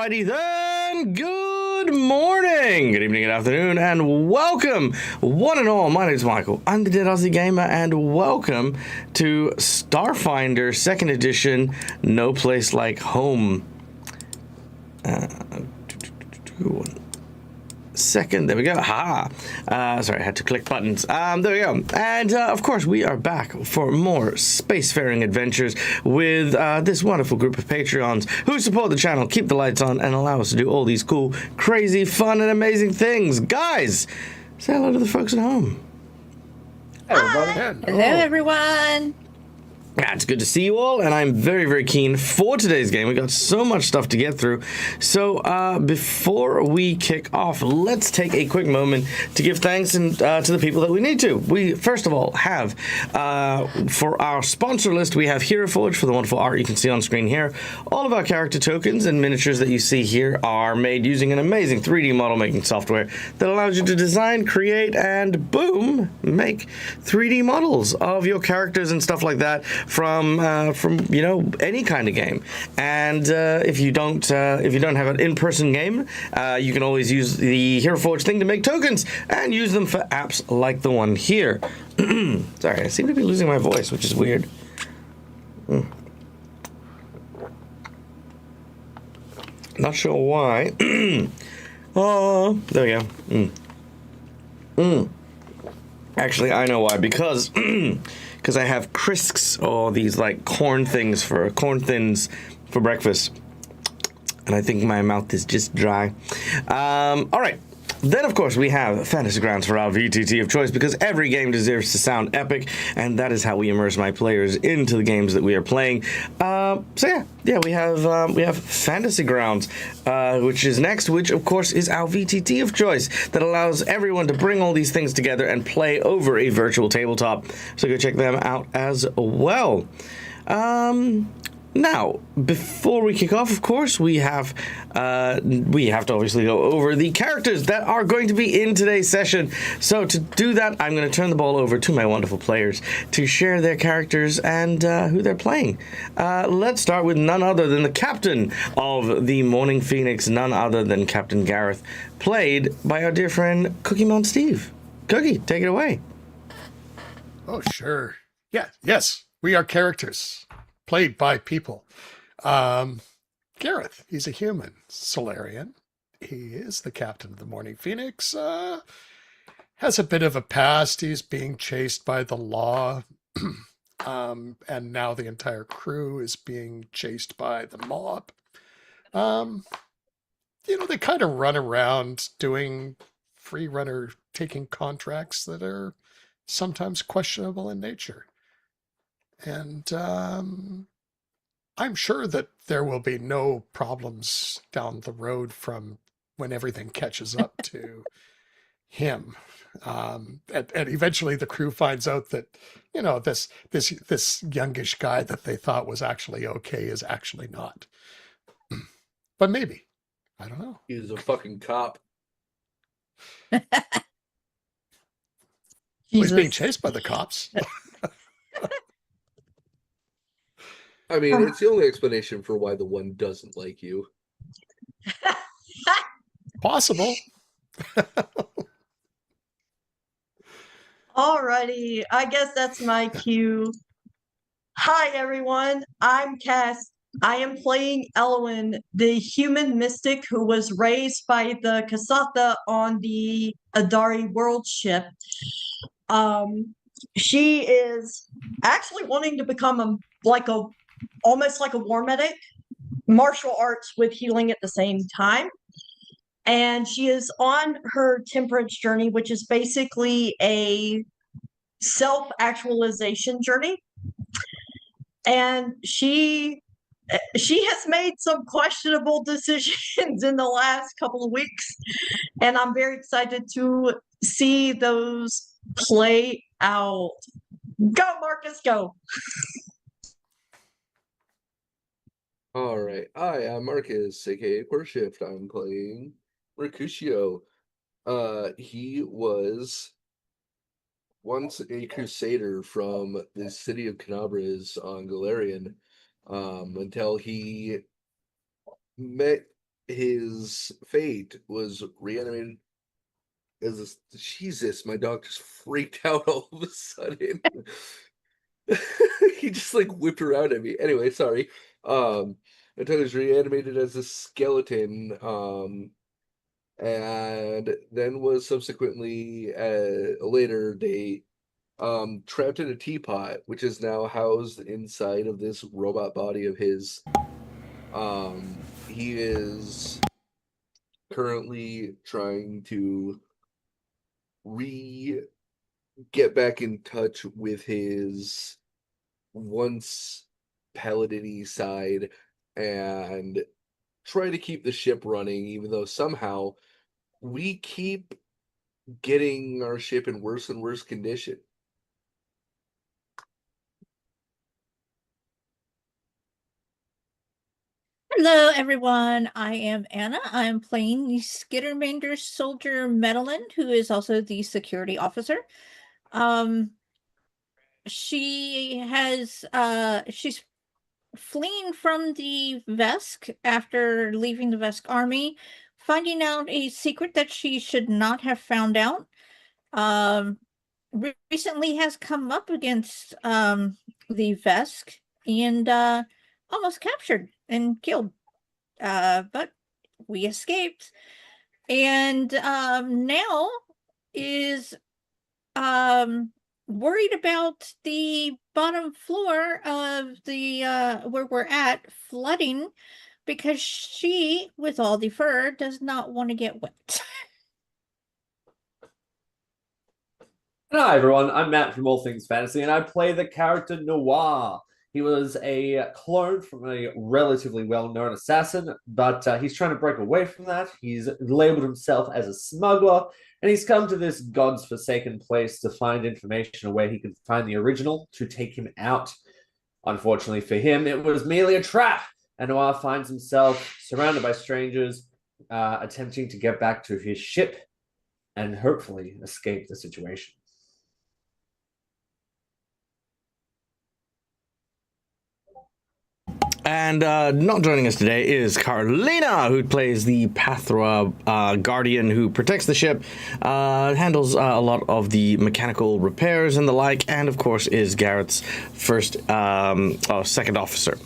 Alrighty then, good morning, good evening, good afternoon, and welcome, one and all. My name is Michael, I'm the Dead Aussie Gamer, and welcome to Starfinder 2nd Edition, No Place Like Home. Second, there we go. Sorry, I had to click buttons. There we go. And of course, we are back for more spacefaring adventures with this wonderful group of Patreons who support the channel, keep the lights on, and allow us to do all these cool, crazy, fun, and amazing things. Guys, say hello to the folks at home. Hello, everyone. Yeah, it's good to see you all, and I'm very, very keen for today's game. We got so much stuff to get through. So before we kick off, let's take a quick moment to give thanks to the people that we need to. We, first of all, have, for our sponsor list, we have HeroForge for the wonderful art you can see on screen here. All of our character tokens and miniatures that you see here are made using an amazing 3D model making software that allows you to design, create, and boom, make 3D models of your characters and stuff like that from you know, any kind of game. And if you don't have an in-person game, you can always use the HeroForge thing to make tokens and use them for apps like the one here. Sorry, I seem to be losing my voice, which is weird. Not sure why. Oh, there we go. Actually, I know why, because I have crisps, or these like corn thins for breakfast, and I think my mouth is just dry. All right. Then, of course, we have Fantasy Grounds for our VTT of choice, because every game deserves to sound epic, and that is how we immerse my players into the games that we are playing. So we have Fantasy Grounds, which is next, which of course is our VTT of choice that allows everyone to bring all these things together and play over a virtual tabletop. So go check them out as well. Now, before we kick off, of course, we have to obviously go over the characters that are going to be in today's session. So to do that, I'm going to turn the ball over to my wonderful players to share their characters and who they're playing. Let's start with none other than the captain of the Morning Phoenix, none other than Captain Gareth, played by our dear friend Cookie Mon Steve. Cookie, take it away. Oh, sure. Yeah, yes, we are characters. Played by people. Gareth, he's a human. Solarian. He is the captain of the Morning Phoenix. Has a bit of a past. He's being chased by the law. And now the entire crew is being chased by the mob. They kind of run around doing free runner, taking contracts that are sometimes questionable in nature. And I'm sure that there will be no problems down the road from when everything catches up to him. And eventually the crew finds out that, this youngish guy that they thought was actually okay is actually not. But maybe. I don't know. He's a fucking cop. He's being chased by the cops. I mean, it's the only explanation for why the one doesn't like you. Possible. Alrighty, I guess that's my cue. Hi everyone, I'm Cass. I am playing Elwyn, the human mystic who was raised by the Kasatha on the Adari world ship. She is actually wanting to become almost like a war medic, martial arts with healing at the same time. And she is on her temperance journey, which is basically a self-actualization journey. And she has made some questionable decisions in the last couple of weeks. And I'm very excited to see those play out. Go, Marcus, go. All right. Hi, I'm Marcus, aka Quartershift. I'm playing Mercutio. He was once a crusader from the city of Canabras on Galarian, until he met his fate was reanimated as a, Jesus, my dog just freaked out all of a sudden. He just like whipped around at me. Anyway, sorry. My dog was reanimated as a skeleton, and then was subsequently at a later date trapped in a teapot, which is now housed inside of this robot body of his. He is currently trying to get back in touch with his once paladin-y side and try to keep the ship running, even though somehow we keep getting our ship in worse and worse condition. Hello, everyone. I am Anna. I'm playing the Skittermander soldier Madeline, who is also the security officer. She's fleeing from the Vesk after leaving the Vesk army, finding out a secret that she should not have found out. Recently has come up against the Vesk and almost captured and killed, but we escaped, and now is worried about the bottom floor of the where we're at flooding, because she, with all the fur, does not want to get wet. Hi everyone, I'm Matt from All Things Fantasy, and I play the character Noir. He was a clone from a relatively well-known assassin, but he's trying to break away from that. He's labeled himself as a smuggler, and he's come to this God's forsaken place to find information on where he can find the original to take him out. Unfortunately for him, it was merely a trap, and Noir finds himself surrounded by strangers, attempting to get back to his ship and hopefully escape the situation. And not joining us today is Carlina, who plays the Pathra Guardian, who protects the ship, handles a lot of the mechanical repairs and the like, and of course is Garrett's second officer.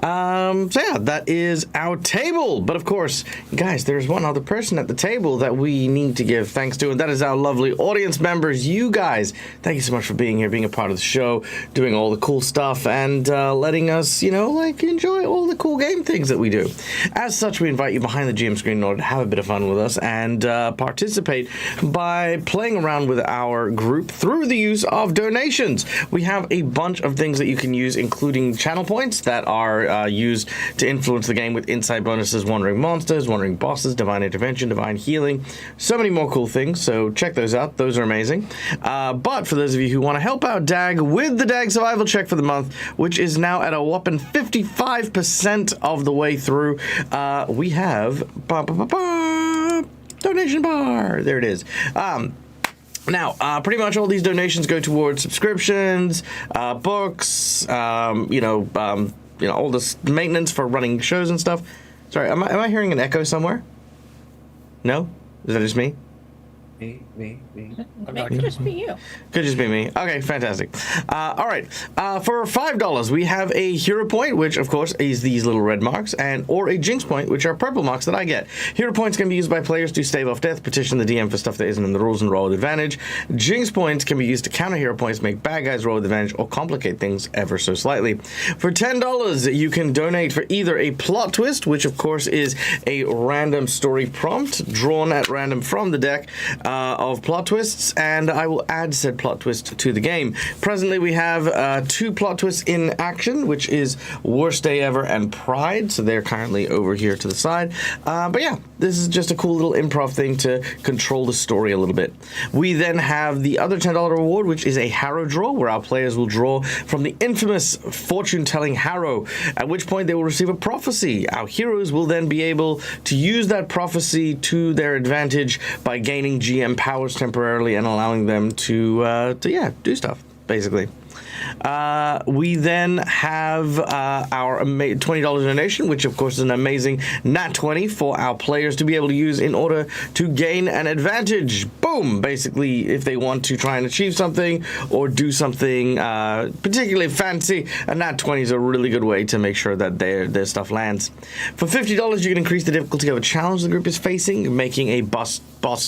So yeah, that is our table. But of course, guys, there's one other person at the table that we need to give thanks to, and that is our lovely audience members. You guys, thank you so much for being here, being a part of the show, doing all the cool stuff, and letting us, enjoy all the cool game things that we do. As such, we invite you behind the GM screen in order to have a bit of fun with us and participate by playing around with our group through the use of donations. We have a bunch of things that you can use, including channel points that are used to influence the game with insight bonuses, wandering monsters, wandering bosses, divine intervention, divine healing, so many more cool things, so check those out. Those are amazing. But for those of you who want to help out DAG with the DAG survival check for the month, which is now at a whopping 55% of the way through, we have donation bar. There it is. Now, pretty much all these donations go towards subscriptions, books, all this maintenance for running shows and stuff. Sorry, am I hearing an echo somewhere? No? Is that just me? Me. It could just be you. Could just be me. Okay, fantastic. All right. For $5, we have a hero point, which of course is these little red marks, or a jinx point, which are purple marks that I get. Hero points can be used by players to stave off death, petition the DM for stuff that isn't in the rules, and roll with advantage. Jinx points can be used to counter hero points, make bad guys roll with advantage, or complicate things ever so slightly. For $10, you can donate for either a plot twist, which of course is a random story prompt drawn at random from the deck, of plot twists, and I will add said plot twist to the game. Presently, we have 2 plot twists in action, which is Worst Day Ever and Pride, so they're currently over here to the side. But yeah, this is just a cool little improv thing to control the story a little bit. We then have the other $10 reward, which is a Harrow draw, where our players will draw from the infamous fortune-telling Harrow, at which point they will receive a prophecy. Our heroes will then be able to use that prophecy to their advantage by gaining GM powers temporarily and allowing them to do stuff, basically. We then have our $20 donation, which of course is an amazing nat 20 for our players to be able to use in order to gain an advantage. Boom! Basically, if they want to try and achieve something or do something particularly fancy, a nat 20 is a really good way to make sure that their stuff lands. For $50, you can increase the difficulty of a challenge the group is facing, making a boss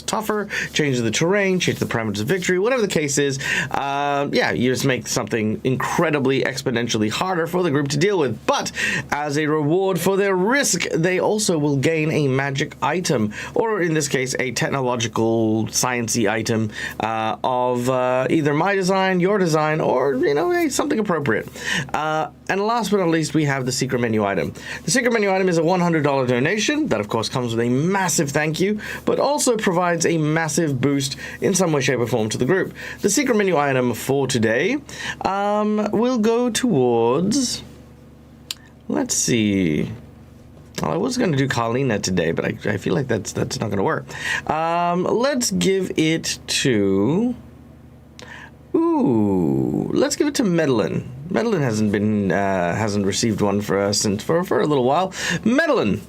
tougher, change the terrain, change the parameters of victory, whatever the case is. You just make something incredibly exponentially harder for the group to deal with. But as a reward for their risk, they also will gain a magic item, or in this case, a technological, sciencey item of either my design, your design, or something appropriate. And last but not least, we have the secret menu item. The secret menu item is a $100 donation that, of course, comes with a massive thank you, but also provides a massive boost in some way, shape, or form to the group. The secret menu item for today will go towards... Let's see. Well, I was going to do Carlina today, but I feel like that's not going to work. Let's give it to... let's give it to Medellin. Medellin hasn't received one for us for a little while. Medellin,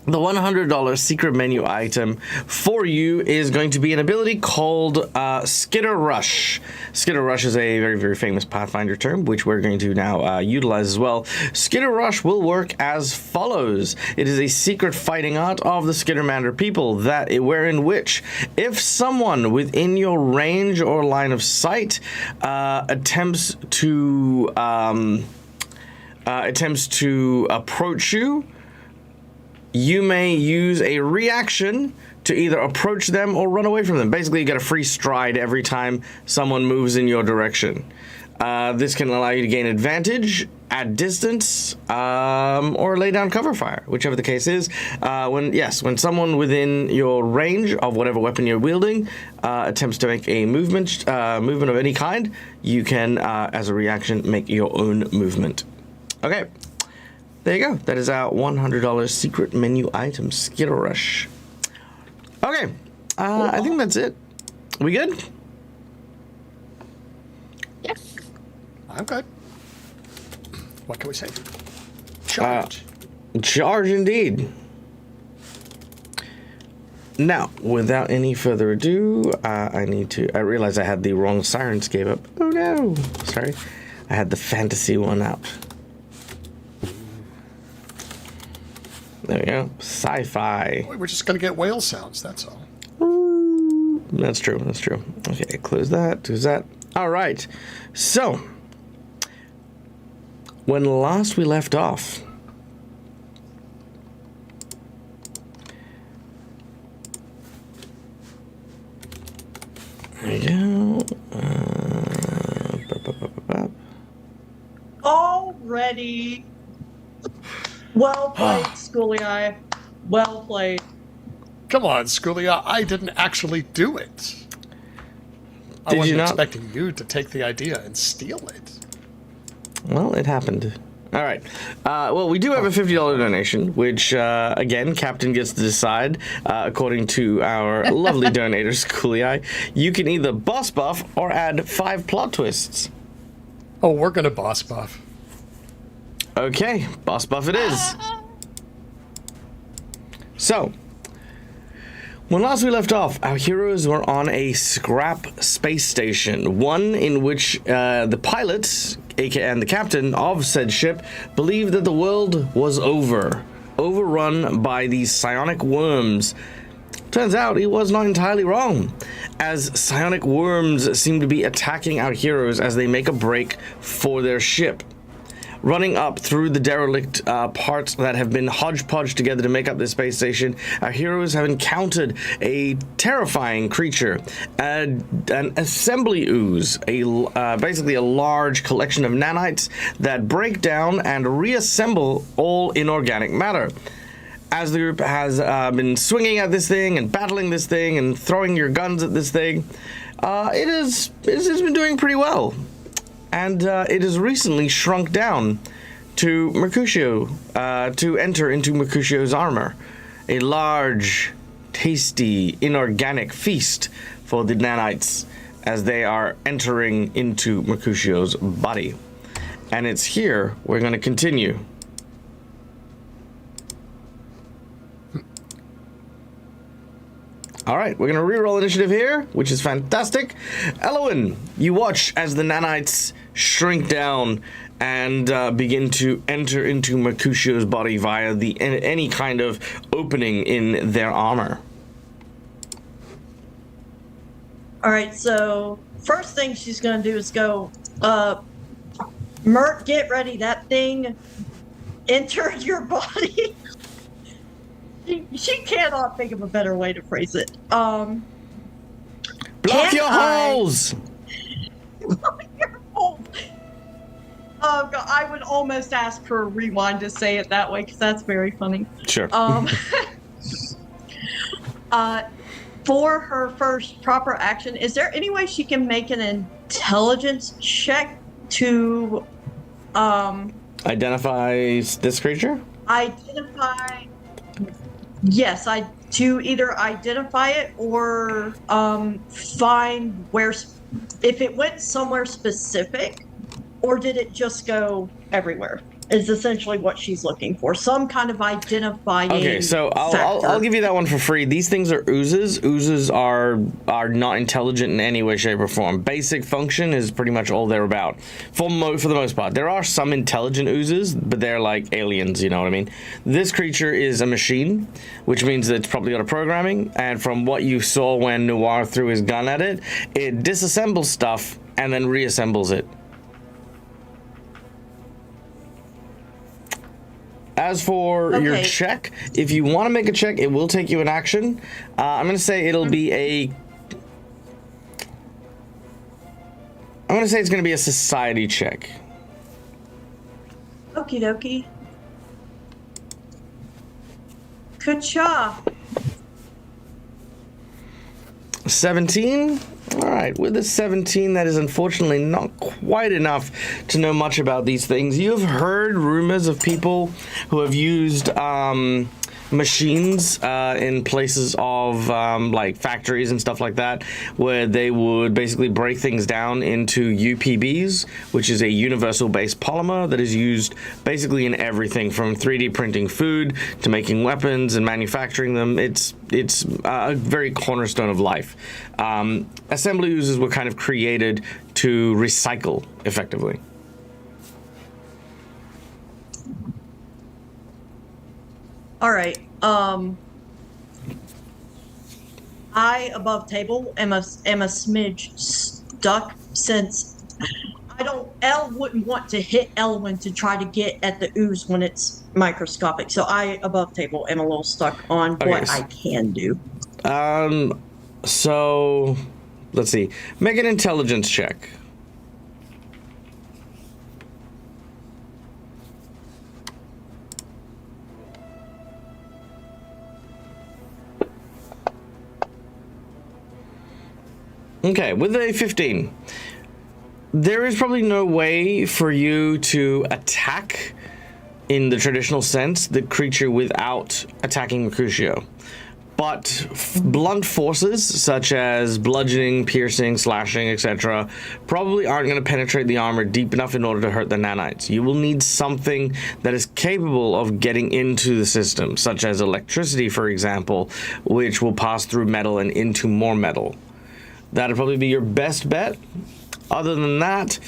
the $100 secret menu item for you is going to be an ability called Skitter Rush. Skitter Rush is a very, very famous Pathfinder term, which we're going to now utilize as well. Skitter Rush will work as follows. It is a secret fighting art of the Skittermander people wherein which, if someone within your range or line of sight attempts to approach you, you may use a reaction to either approach them or run away from them. Basically, you get a free stride every time someone moves in your direction. This can allow you to gain advantage at distance or lay down cover fire, whichever the case is. When someone within your range of whatever weapon you're wielding attempts to make a movement of any kind, you can, as a reaction, make your own movement. Okay. There you go. That is our $100 secret menu item, Skitter Rush. Okay. I think that's it. We good? Yes. I'm good. What can we say? Charge. Charge indeed. Now, without any further ado, I realized I had the wrong Sirenscape up. Oh no. Sorry. I had the fantasy one out. There we go. Sci-fi. We're just going to get whale sounds, that's all. That's true. Okay, close that. Close that. All right. So, when last we left off, there you go. Already. Well played, Schoolie. Well played. Come on, Schoolia, I didn't actually do it. I wasn't expecting you to take the idea and steal it. Well, it happened. All right. Well, we do have a $50 donation, which, again, Captain gets to decide, according to our lovely donator, Schoolie. You can either boss buff or add 5 plot twists. Oh, we're going to boss buff. Okay, boss buff it is. So, when last we left off, our heroes were on a scrap space station, one in which the pilot, aka and the captain of said ship, believed that the world was overrun by these psionic worms. Turns out he was not entirely wrong, as psionic worms seem to be attacking our heroes as they make a break for their ship. Running up through the derelict parts that have been hodgepodged together to make up this space station, our heroes have encountered a terrifying creature, an assembly ooze, basically a large collection of nanites that break down and reassemble all inorganic matter. As the group has been swinging at this thing and battling this thing and throwing your guns at this thing, it has been doing pretty well. And it has recently shrunk down to Mercutio, to enter into Mercutio's armor. A large, tasty, inorganic feast for the nanites. as they are entering into Mercutio's body. And it's here we're going to continue. All right, we're going to reroll initiative here, which is fantastic. Elowin, you watch as the nanites shrink down and begin to enter into Mercutio's body via any kind of opening in their armor. All right, so first thing she's going to do is go, Mert, get ready. That thing entered your body. She cannot think of a better way to phrase it. Block your holes! Block your holes! Oh, God, I would almost ask for a rewind to say it that way, because that's very funny. Sure. For her first proper action, is there any way she can make an intelligence check to Identify this creature? identify? Yes, to either identify it or find where, if it went somewhere specific, or did it just go everywhere? Is essentially what she's looking for. Some kind of identifying. Okay, so I'll give you that one for free. These things are oozes. Oozes are not intelligent in any way, shape, or form. Basic function is pretty much all they're about. For the most part, there are some intelligent oozes, but they're like aliens. You know what I mean? This creature is a machine, which means that it's probably got a programming. And from what you saw when Noir threw his gun at it, it disassembles stuff and then reassembles it. As for your check, if you want to make a check, it will take you an action. I'm going to say it'll be I'm going to say it's going to be a society check. Okie dokie. Ka-cha. 17? All right, with a 17, that is unfortunately not quite enough to know much about these things. You've heard rumors of people who have used machines in places of like factories and stuff like that, where they would basically break things down into UPBs, which is a universal-based polymer that is used basically in everything from 3D printing food to making weapons and manufacturing them. It's a very cornerstone of life. Assembly uses were kind of created to recycle effectively. All right. I above table am a smidge stuck since Elle wouldn't want to hit Elwyn to try to get at the ooze when it's microscopic. So I above table am a little stuck on what I can do. So let's see. Make an intelligence check. Okay, with a 15, there is probably no way for you to attack, in the traditional sense, the creature without attacking Mercutio. But blunt forces, such as bludgeoning, piercing, slashing, etc., probably aren't going to penetrate the armor deep enough in order to hurt the nanites. You will need something that is capable of getting into the system, such as electricity, for example, which will pass through metal and into more metal. That'd probably be your best bet. Other than that,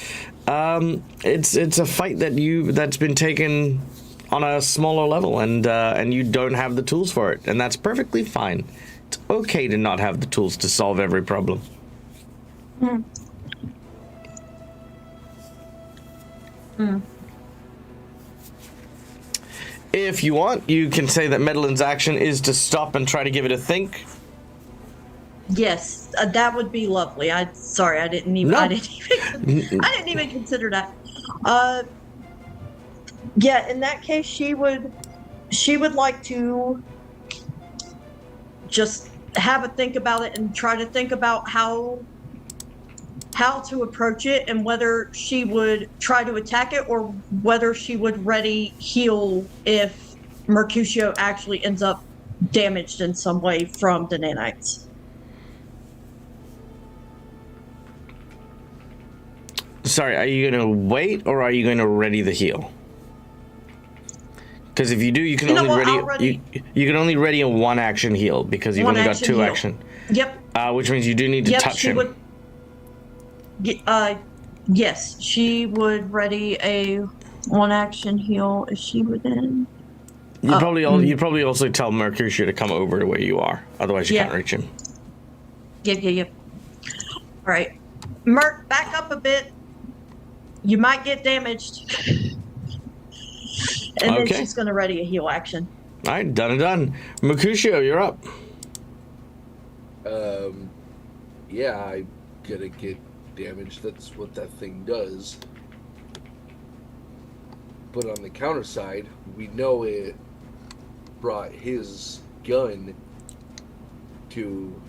it's a fight that's been taken on a smaller level, and you don't have the tools for it, and that's perfectly fine. It's okay to not have the tools to solve every problem. If you want, you can say that Medlin's action is to stop and try to give it a think. Yes, that would be lovely. I didn't even consider that. Yeah, in that case, she would like to just have a think about it and try to think about how to approach it, and whether she would try to attack it or whether she would ready heal if Mercutio actually ends up damaged in some way from the nanites. sorry, are you going to wait or are you going to ready the heal? Because if you do, you can You know only what, ready, I'll ready- you can only ready a 1 action heal because you've One only got action 2 heal. action. Yep. Which means you do need to Yep. touch She him. would. Yes, she would ready a 1 action heal if she within. You'd probably also tell Mercutio to come over to where you are. Otherwise, you Yeah. can't reach him. Yep. All right, Merc, back up a bit. You might get damaged. And then Okay. she's going to ready a heal action. All right, done and done. Mercutio, you're up. Yeah, I'm gonna get damaged. That's what that thing does. But on the counter side, we know it brought his gun to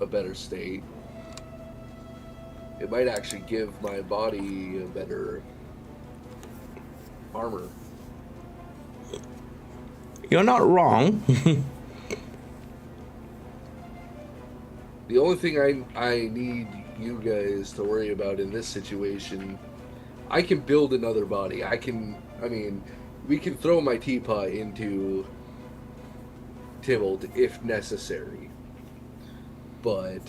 a better state. It might actually give my body a better armor. You're not wrong. The only thing I need you guys to worry about in this situation, I can build another body. We can throw my teapot into Tybalt if necessary. But,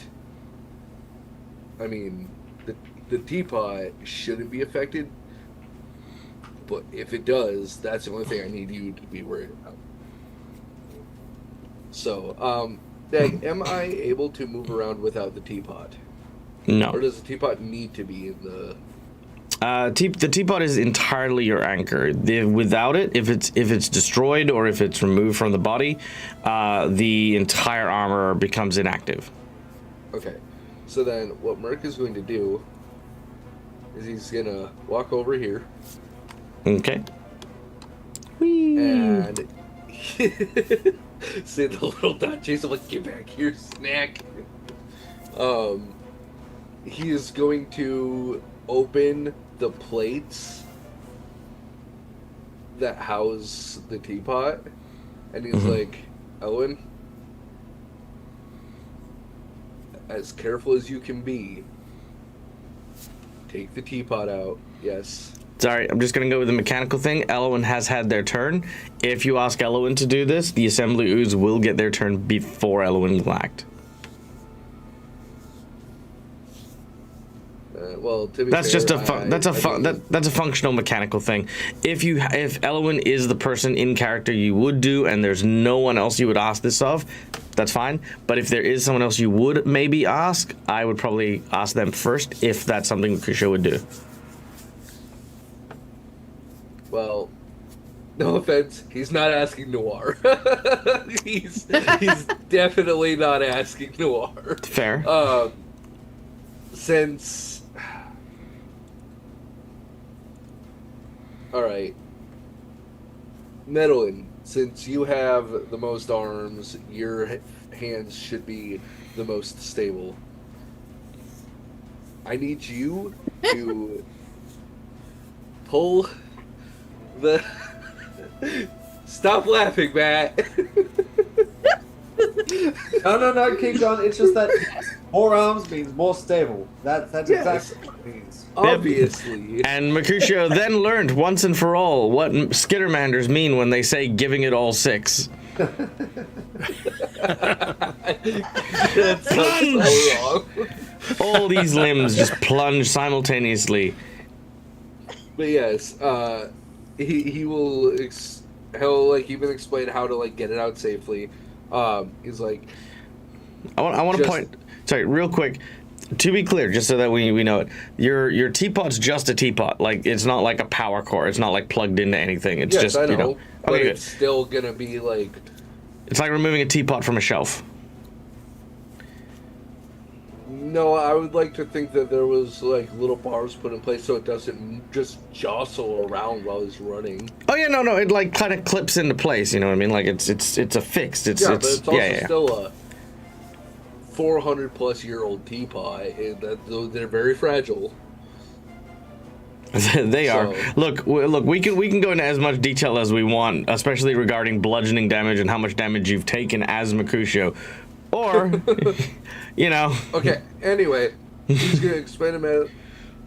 the teapot shouldn't be affected. But if it does, that's the only thing I need you to be worried about. So, Dag, am I able to move around without the teapot? No. Or does the teapot need to be in the... The teapot is entirely your anchor. Without it, if it's destroyed or if it's removed from the body, the entire armor becomes inactive. Okay. So then what Merc is going to do is he's going to walk over here. Okay. Whee. And... say the little dot chase. I'm like, get back here, snack. He is going to open the plates that house the teapot, and he's like, Owen, as careful as you can be, take the teapot out. Yes. Sorry, I'm just going to go with the mechanical thing. Elowen has had their turn. If you ask Elowen to do this, the Assembly Ooze will get their turn before Elowen will act. Well, to be That's fair, just that's a functional mechanical thing. If Elowen is the person in character you would do, and there's no one else you would ask this of, that's fine. But if there is someone else you would maybe ask, I would probably ask them first if that's something Kusho would do. Well, no offense, he's not asking Noir. he's definitely not asking Noir. Fair. Since... Alright. Medellin, since you have the most arms, your hands should be the most stable. I need you to pull the... Stop laughing, Matt. No, keep going. It's just that more arms means more stable. That's Yes. exactly what it means. Obviously. And Mercutio then learned once and for all what Skittermanders mean when they say giving it all 6. That sounds so wrong. All these limbs just plunge simultaneously. But yes, he will he'll like even explain how to like get it out safely. He's like, I want to Just- point. Sorry, real quick. To be clear, just so that we know it, your teapot's just a teapot. Like it's not like a power core. It's not like plugged into anything. It's yes, just I know, you know. but Okay, it's good. still gonna be like, It's like removing a teapot from a shelf. no, I would like to think that there was like little bars put in place so it doesn't just jostle around while he's running. Oh yeah, no, it like kind of clips into place. You know what I mean? Like it's a fixed. But it's also yeah. still a 400-plus-year-old teapot, and they're very fragile. They are. So- Look, we can go into as much detail as we want, especially regarding bludgeoning damage and how much damage you've taken as Mercutio, or you know. Okay, anyway, he's gonna explain to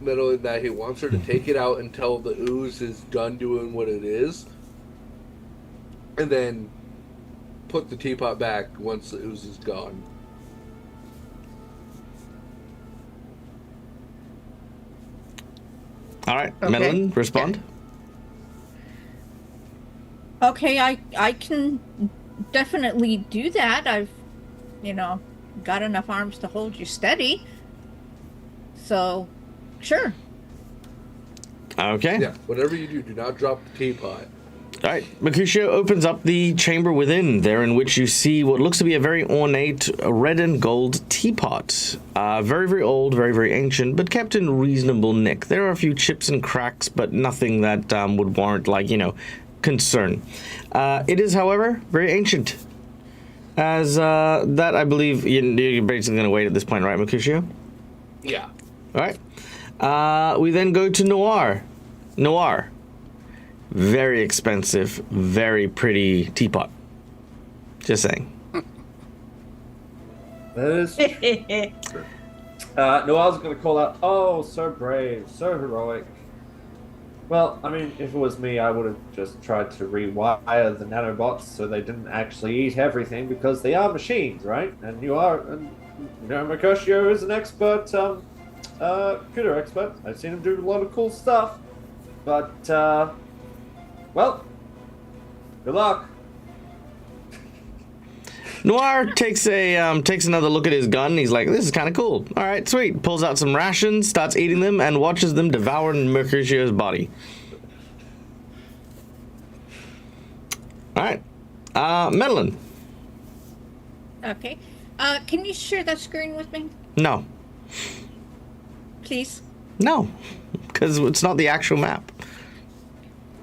Madeline that he wants her to take it out until the ooze is done doing what it is, and then put the teapot back once the ooze is gone. All right, Okay. Madeline, respond. Okay, I can definitely do that. I've, got enough arms to hold you steady. So, sure. Okay. Yeah, whatever you do not drop the teapot. All right, Mercutio opens up the chamber within, there in which you see what looks to be a very ornate red and gold teapot. Very, very old, very, very ancient, but kept in reasonable nick. There are a few chips and cracks, but nothing that would warrant, concern. It is, however, very ancient. As that, I believe, you're basically going to wait at this point, right, Mercutio? Yeah. All right. We then go to Noir. Noir. Very expensive, very pretty teapot. Just saying. That is. Noel's going to call out, "Oh, so brave, so heroic." Well, I mean, if it was me, I would have just tried to rewire the nanobots so they didn't actually eat everything, because they are machines, right? And Mercutio is an expert, computer expert. I've seen him do a lot of cool stuff. But, well, good luck. Noir takes another look at his gun. He's like, "This is kind of cool. All right, sweet." Pulls out some rations, starts eating them, and watches them devour Mercutio's body. All right, Madeline. Okay. Can you share that screen with me, No, please? no, because it's not the actual map.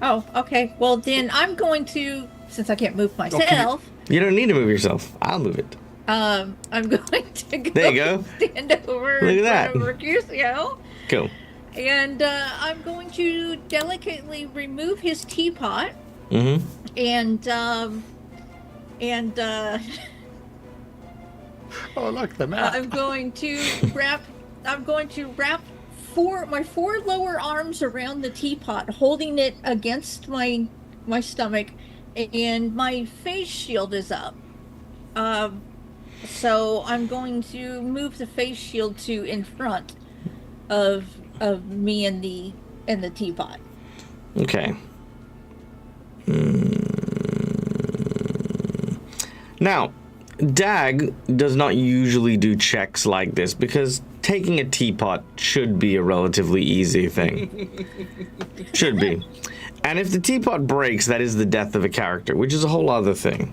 Oh, okay. Well, then I'm going to, since I can't move myself, You don't need to move yourself. I'll move it. I'm going to go, There you go. stand over Look in at front of that. Mercutio, Cool. and I'm going to delicately remove his teapot, Mm-hmm. and Oh, look, the map. I'm going to wrap my four lower arms around the teapot, holding it against my stomach, and my face shield is up. So I'm going to move the face shield to in front of me and the teapot. Okay. Now, Dag does not usually do checks like this because taking a teapot should be a relatively easy thing. Should be. And if the teapot breaks, that is the death of a character, which is a whole other thing.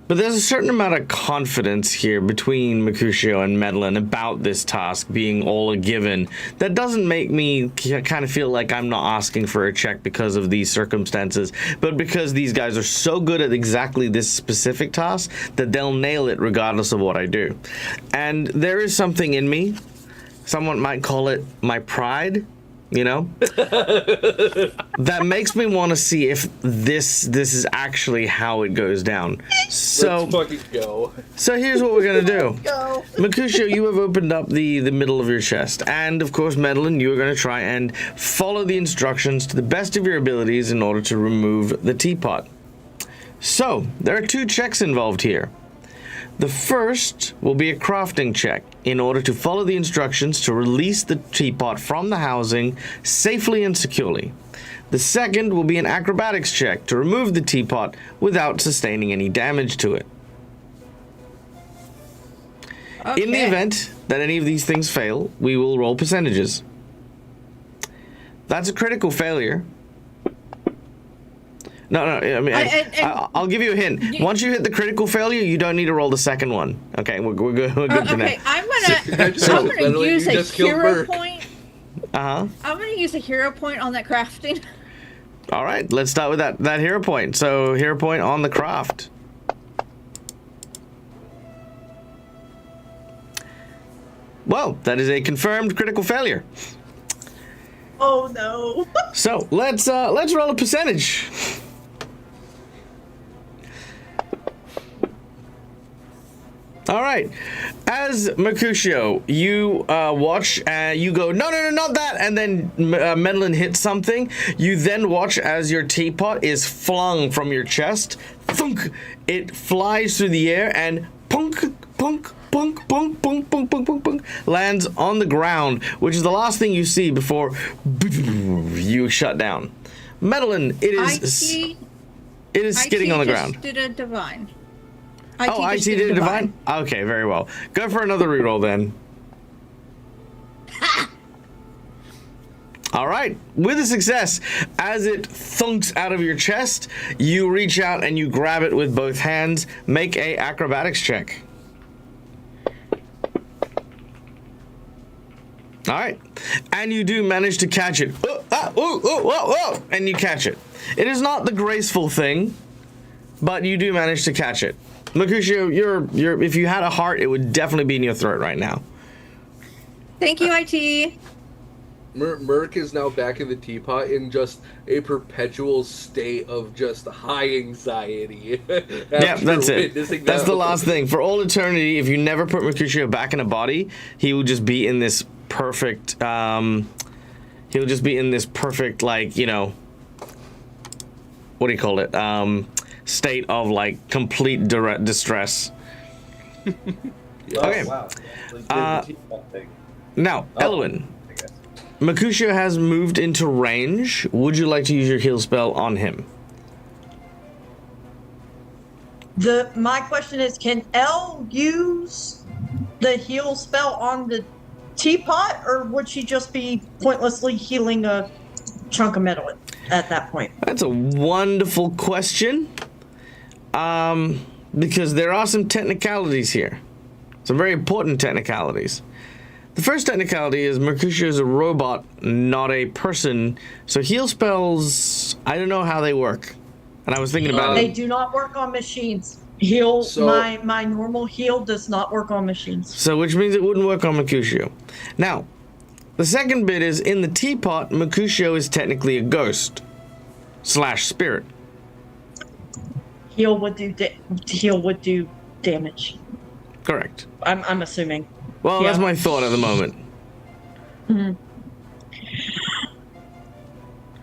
But there's a certain amount of confidence here between Mercutio and Madeline about this task being all a given that doesn't make me kind of feel like I'm not asking for a check because of these circumstances, but because these guys are so good at exactly this specific task that they'll nail it regardless of what I do. And there is something in me, someone might call it my pride, that makes me want to see if this is actually how it goes down. So Let's fucking go. So here's what we're gonna do. Go. Mercutio, you have opened up the middle of your chest, and of course, Madeline, you are gonna try and follow the instructions to the best of your abilities in order to remove the teapot. So there are 2 checks involved here. The first will be a crafting check in order to follow the instructions to release the teapot from the housing safely and securely. The second will be an acrobatics check to remove the teapot without sustaining any damage to it. Okay. In the event that any of these things fail, we will roll percentages. That's a critical failure. No, I mean, I'll give you a hint. Once you hit the critical failure, you don't need to roll the second one. Okay, we're good. We're good for now. Okay, I'm gonna Madeline, use you a just killed hero Merc. point. Uh-huh. I'm gonna use a hero point on that crafting. All right, let's start with that hero point. So, hero point on the craft. Well, that is a confirmed critical failure. Oh no. So, let's roll a percentage. All right. As Mercutio, you watch, you go, no, not that, and then Medlin hits something. You then watch as your teapot is flung from your chest. Thunk! It flies through the air and punk, punk, punk, punk, punk, punk, punk, punk, punk, lands on the ground, which is the last thing you see before you shut down. Medlin, it is skidding on the ground. Did a divine. IT did a divine? Okay, very well. Go for another reroll then. All right, with a success, as it thunks out of your chest, you reach out and you grab it with both hands. Make a acrobatics check. All right, and you do manage to catch it. And you catch it. It is not the graceful thing, but you do manage to catch it. Mercutio, you're if you had a heart, it would definitely be in your throat right now. Thank you, IT. Merc is now back in the teapot in just a perpetual state of just high anxiety. Yeah, that's it. That's the last thing. For all eternity, if you never put Mercutio back in a body, he will just be in this perfect, like, you know, what do you call it? State of, like, complete distress. Okay. Wow. Now, Elwin. Mercutio has moved into range. Would you like to use your heal spell on him? My question is, can Elle use the heal spell on the teapot, or would she just be pointlessly healing a chunk of metal at that point? That's a wonderful question. Because there are some technicalities here. Some very important technicalities. The first technicality is Mercutio is a robot, not a person. So heal spells, I don't know how they work. And I was thinking about They it. do not work on machines. My normal heal does not work on machines. So which means it wouldn't work on Mercutio. Now, the second bit is in the teapot, Mercutio is technically a ghost / spirit. Heal would do damage. Correct. I'm assuming. Well, Yeah. that's my thought at the moment. Mm-hmm.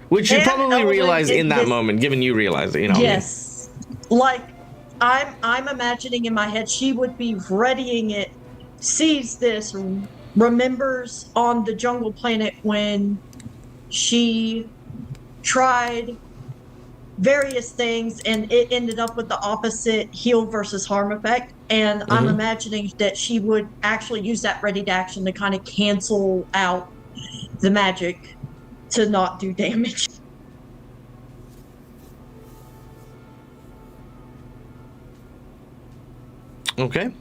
Which you And probably Elwin realize in that is- moment, given you realize it, you know. Yes. Like I'm imagining in my head she would be readying it, sees this, remembers on the jungle planet when she tried various things and it ended up with the opposite heal versus harm effect. And I'm imagining that she would actually use that ready to action to kind of cancel out the magic to not do damage. Okay.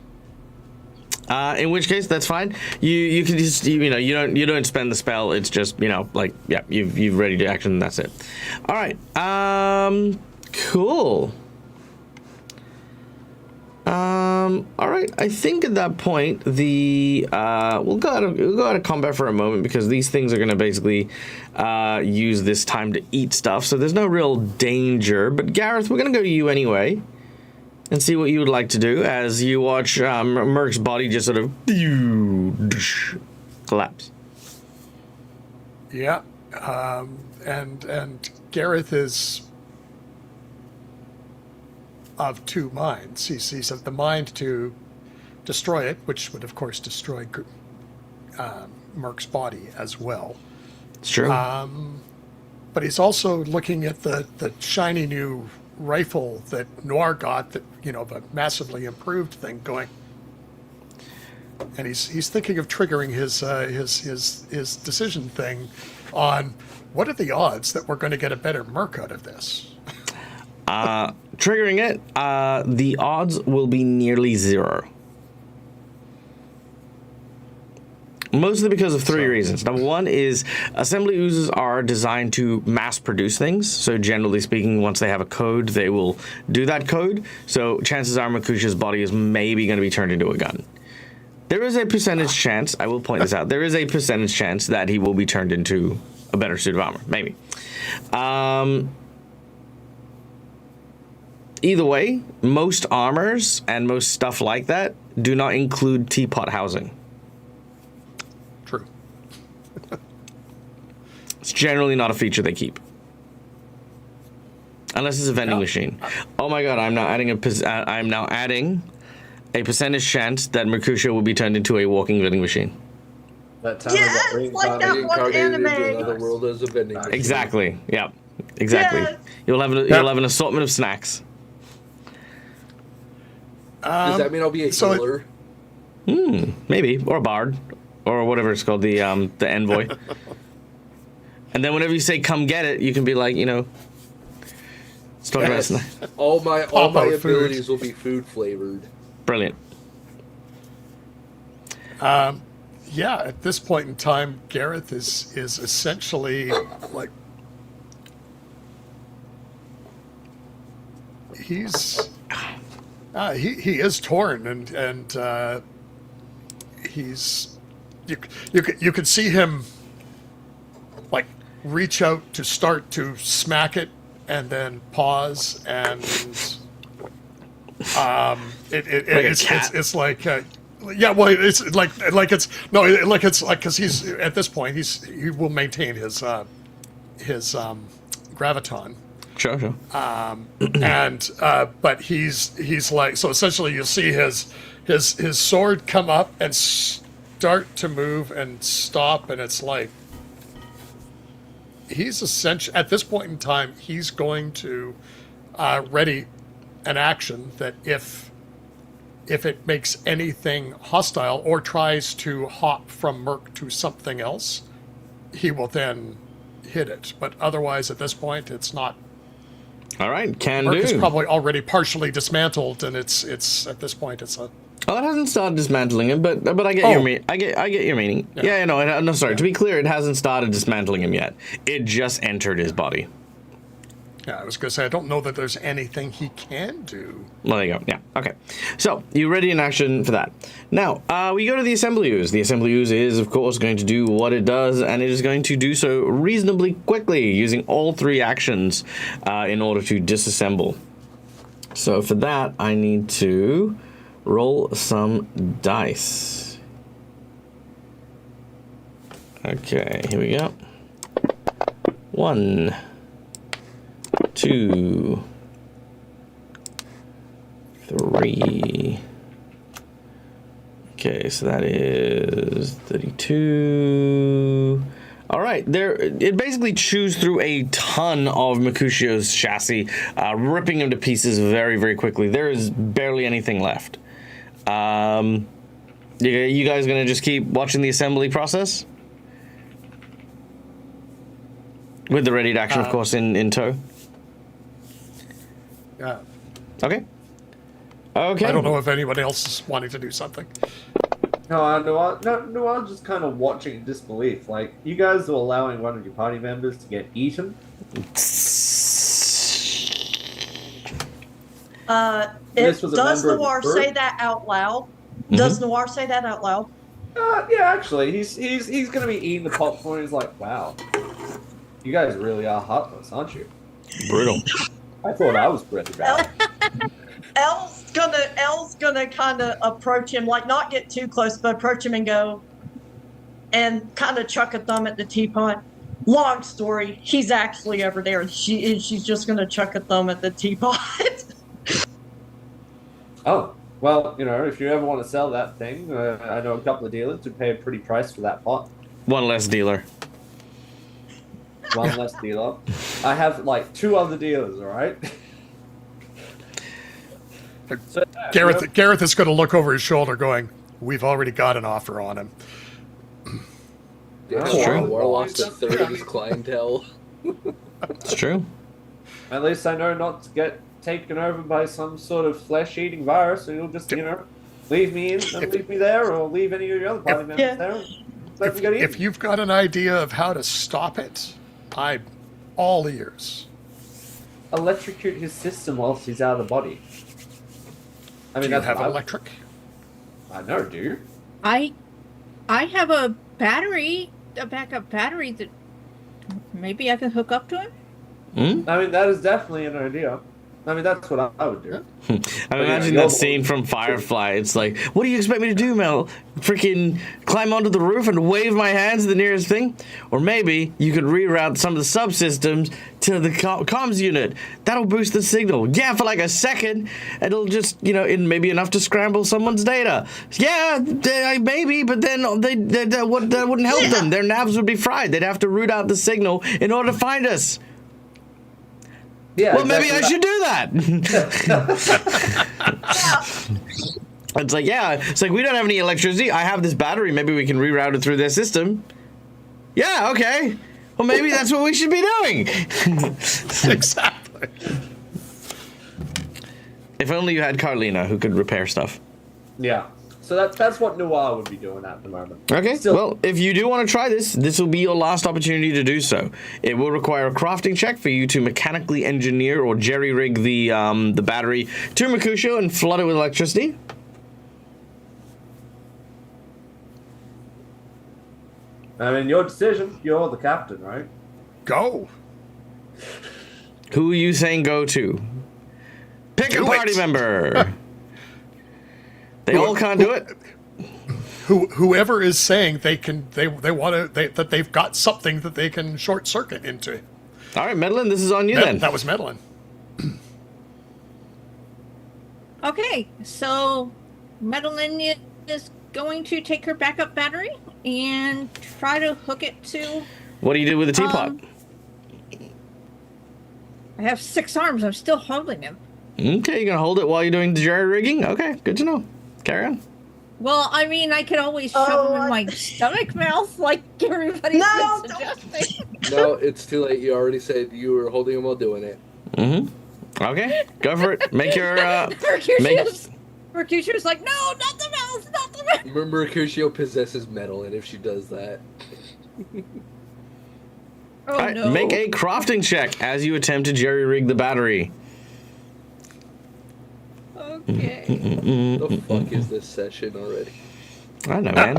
In which case, that's fine. You can just you don't spend the spell. It's just like you've ready to action. And that's it. All right. Cool. All right. I think at that point we'll go out of combat for a moment because these things are going to basically use this time to eat stuff. So there's no real danger. But Gareth, we're going to go to you anyway. And see what you would like to do as you watch Merc's body just sort of collapse. Yeah, and Gareth is of two minds. He's of the mind to destroy it, which would of course destroy Merc's body as well. It's true. But he's also looking at the shiny new rifle that Noir got, that the massively improved thing going, and he's thinking of triggering his decision thing on what are the odds that we're going to get a better Merc out of this. Triggering it, the odds will be nearly zero. Mostly because of three reasons. Number one is assembly oozes are designed to mass produce things. So generally speaking, once they have a code, they will do that code. So chances are Mercutio's body is maybe going to be turned into a gun. There is a percentage chance, I will point this out, there is a percentage chance that he will be turned into a better suit of armor. Maybe. Either way, most armors and most stuff like that do not include teapot housing. True. It's generally not a feature they keep. Unless it's a vending machine. Oh my god, I'm now adding a percentage chance that Mercutio will be turned into a walking vending machine. That time Yes, I got like that one Reincarnated into anime. another world as a vending machine. Exactly. Yeah. Exactly. Yes. You'll have an assortment of snacks. Does that mean I'll be a so it- healer? Maybe, or a bard, or whatever it's called, the envoy. And then whenever you say "come get it," you can be like, let's talk about Yes. snacks. All my Pop out food. abilities will be food flavored. Brilliant. Yeah, at this point in time, Gareth is essentially like he's he is torn and he's you could see him like reach out to start to smack it and then pause and it's like yeah, well, it's like it's no, like it's like because he's at this point he will maintain his graviton, Sure. and but he's like so essentially you see his sword come up and start to move and stop, and it's like he's essentially at this point in time he's going to ready an action that if it makes anything hostile or tries to hop from Merc to something else, he will then hit it. But otherwise, at this point, it's not. All right, can Merc is do. probably already partially dismantled, and it's at this point it's a. Oh, it hasn't started dismantling him, but I get your I get your meaning. Yeah, no, sorry. To be clear, it hasn't started dismantling him yet. It just entered his body. Yeah, I was going to say I don't know that there's anything he can do. Well, there you go. Yeah. Okay. So you ready in action for that? Now we go to the assembly ooze. The assembly ooze is, of course, going to do what it does, and it is going to do so reasonably quickly, using all three actions in order to disassemble. So for that, I need to roll some dice. Okay, here we go. 1, 2, 3. Okay, so that is 32. All right, it basically chews through a ton of Mercutio's chassis, ripping him to pieces very, very quickly. There is barely anything left. You guys gonna just keep watching the assembly process? With the ready to action, of course, in tow. Yeah. Okay. Okay. I don't know if anybody else is wanting to do something. No, I'm just kind of watching in disbelief. Like, you guys are allowing one of your party members to get eaten? This was a Does member of the Noir group? say that out loud? Does Noir say that out loud? Yeah, actually, he's gonna be eating the popcorn. He's like, wow, you guys really are heartless, aren't you? Brutal. I thought I was pretty bad. Elle's gonna kind of approach him, like not get too close, but approach him and go, and kind of chuck a thumb at the teapot. Long story, he's actually over there. She's just gonna chuck a thumb at the teapot. Oh, well, if you ever want to sell that thing, I know a couple of dealers would pay a pretty price for that pot. One less dealer. One less dealer. I have like 2 other dealers, all right? So, Gareth is going to look over his shoulder, going, "We've already got an offer on him." Yeah, That's true. War lost a third of his clientele. It's true. At least I know not to get taken over by some sort of flesh-eating virus, so you'll just, leave me in and leave me there, or leave any of your other party members Yeah. there. Let me get If eaten. you've got an idea of how to stop it, I'm all ears. Electrocute his system whilst he's out of the body. I mean, Do you that's have what electric? I know, do you? I have a backup battery that maybe I can hook up to him. Hmm? I mean, that is definitely an idea. I mean, that's what I would do. I'm imagining that scene from Firefly. It's like, what do you expect me to do, Mel? Freaking climb onto the roof and wave my hands to the nearest thing? Or maybe you could reroute some of the subsystems to the comms unit. That'll boost the signal. Yeah, for like a second. It'll just, it may be enough to scramble someone's data. Yeah, maybe, but then that wouldn't help them. Their navs would be fried. They'd have to root out the signal in order to find us. Yeah. Well, maybe I should do that. It's like, we don't have any electricity. I have this battery. Maybe we can reroute it through their system. Yeah, okay. Well, maybe that's what we should be doing. Exactly. If only you had Carlina who could repair stuff. Yeah. So that's what Noir would be doing at the moment. Okay, well, if you do want to try this, this will be your last opportunity to do so. It will require a crafting check for you to mechanically engineer or jerry-rig the battery to Mercutio and flood it with electricity. I mean, your decision. You're the captain, right? Go. Who are you saying go to? Pick a party member. They all can't do it. Whoever is saying that they've got something that they can short circuit into. All right, Madeline, this is on you then. That was Madeline. Okay, so Madeline is going to take her backup battery and try to hook it to. What do you do with the teapot? I have 6 arms. I'm still holding him. Okay, you're gonna hold it while you're doing the jerry rigging. Okay, good to know. Carry on. Well, I mean, I could always shove him in my stomach mouth like everybody's been suggesting. No, it's too late. You already said you were holding him while doing it. Mm-hmm. Okay, go for it. Make your Mercutio's like, no, not the mouth, not the mouth. Mercutio possesses metal, and if she does that... Oh, right, no. make a crafting check as you attempt to jerry rig the battery. Okay. The fuck is this session already? I don't know, man.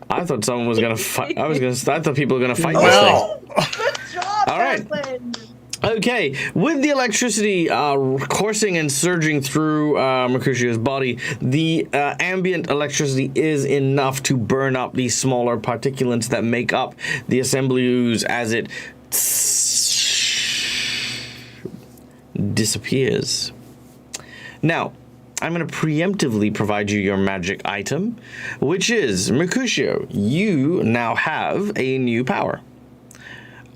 I thought someone was gonna fight. I thought people were gonna fight this thing. Good job, All right. Madeline. Okay, with the electricity coursing and surging through Mercutio's body, the ambient electricity is enough to burn up the smaller particulates that make up the assembly ooze as it disappears. Now, I'm going to preemptively provide you your magic item, which is, Mercutio, you now have a new power.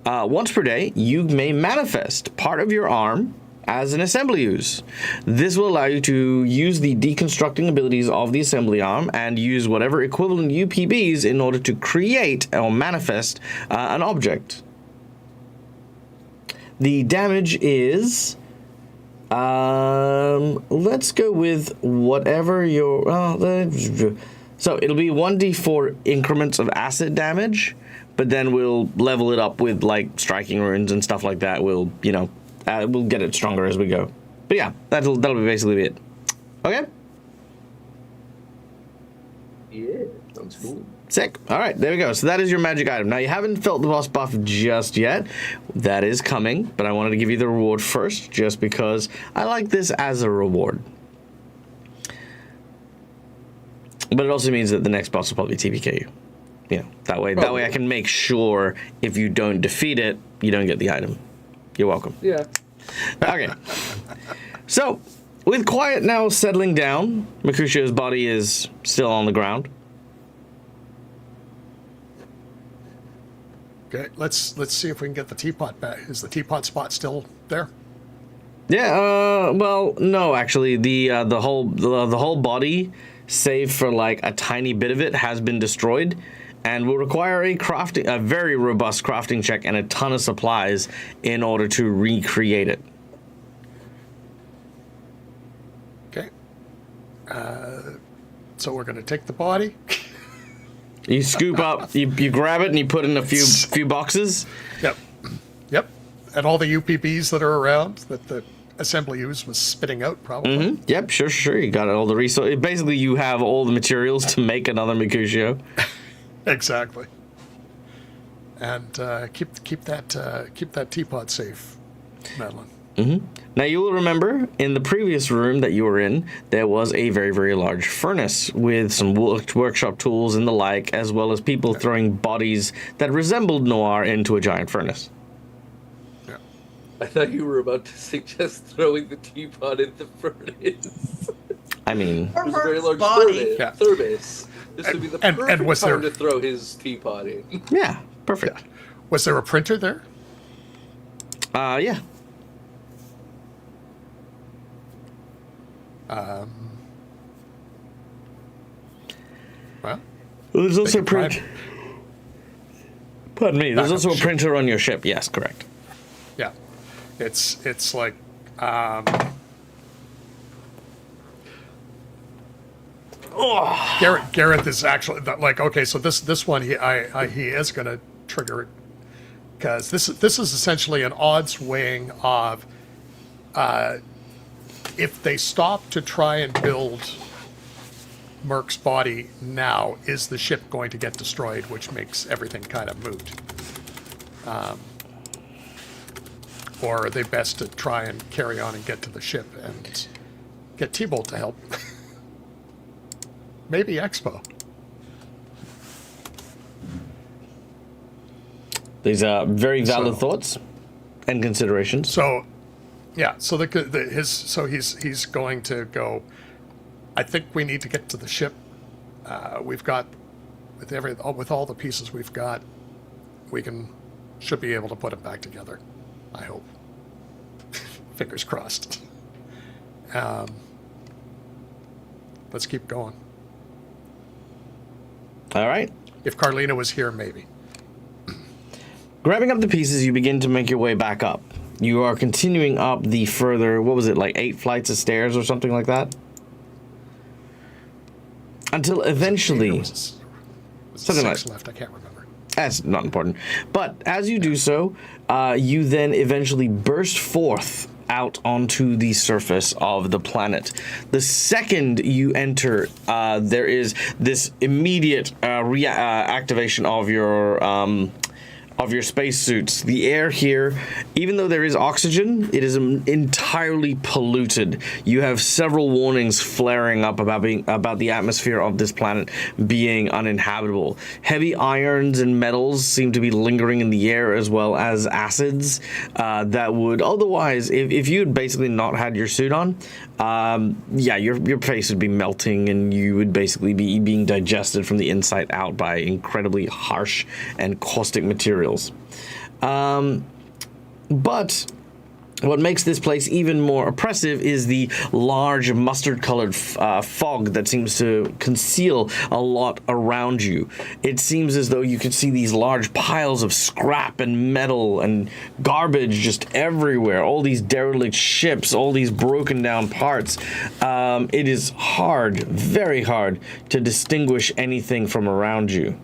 Once per day, you may manifest part of your arm as an assembly use. This will allow you to use the deconstructing abilities of the assembly arm and use whatever equivalent UPBs in order to create or manifest an object. The damage is... let's go with whatever your... so it'll be 1d4 increments of acid damage, but then we'll level it up with, like, striking runes and stuff like that. We'll, we'll get it stronger as we go. But yeah, that'll be basically it. Okay? Yeah, sounds cool. Sick. All right, there we go. So that is your magic item. Now, you haven't felt the boss buff just yet. That is coming, but I wanted to give you the reward first, just because I like this as a reward. But it also means that the next boss will probably TPK you. That way I can make sure if you don't defeat it, you don't get the item. You're welcome. Yeah. Okay. So, with quiet now settling down, Mercutio's body is still on the ground. Okay, let's see if we can get the teapot back. Is the teapot spot still there? Yeah. Well, no, actually, the whole body, save for like a tiny bit of it, has been destroyed, and will require a very robust crafting check and a ton of supplies in order to recreate it. Okay. So we're going to take the body. You scoop up, you grab it, and you put in a few boxes. Yep. And all the UPBs that are around that the assembly use was spitting out, probably. Mm-hmm. Yep, sure. You got all the resources. Basically, you have all the materials to make another Mercutio. Exactly. And keep that teapot safe, Madeline. Now, you will remember in the previous room that you were in, there was a very, very large furnace with some workshop tools and the like, as well as people throwing bodies that resembled Noir into a giant furnace. I thought you were about to suggest throwing the teapot in the furnace. I mean, There's a very large body. thermos. This would be the perfect was time there- to throw his teapot in. yeah, perfect. Was there a printer there? Yeah. Well, Well, there's also a could try print. Pardon me. There's Back also up a ship. printer on your ship. Yes, correct. yeah. It's like Gareth is actually like, okay, so this one he is going to trigger it because this is essentially an odds weighing of if they stop to try and build Merc's body now, is the ship going to get destroyed, which makes everything kind of moot. Or are they best to try and carry on and get to the ship and get T-Bolt to help? Maybe Expo. These are very valid thoughts and considerations. So, yeah. So he's going to go. I think we need to get to the ship. We've got with all the pieces we've got, should be able to put it back together. I hope. Fingers crossed. Let's keep going. All right. If Carlina was here, maybe. Grabbing up the pieces, you begin to make your way back up. You are continuing up the further, what was it, like 8 flights of stairs or something like that? Until eventually... Was Something 6 like- left. I can't remember. That's not important. But as you do so, you then eventually burst forth out onto the surface of the planet. The second you enter, there is this immediate activation of your spacesuits. The air here, even though there is oxygen, it is entirely polluted. You have several warnings flaring up about the atmosphere of this planet being uninhabitable. Heavy irons and metals seem to be lingering in the air, as well as acids that would otherwise, if you had basically not had your suit on, your face would be melting and you would basically be being digested from the inside out by incredibly harsh and caustic materials. But what makes this place even more oppressive is the large mustard-colored fog that seems to conceal a lot around you. It seems as though you can see these large piles of scrap and metal and garbage just everywhere. All these derelict ships, all these broken down parts. It is hard, very hard, to distinguish anything from around you.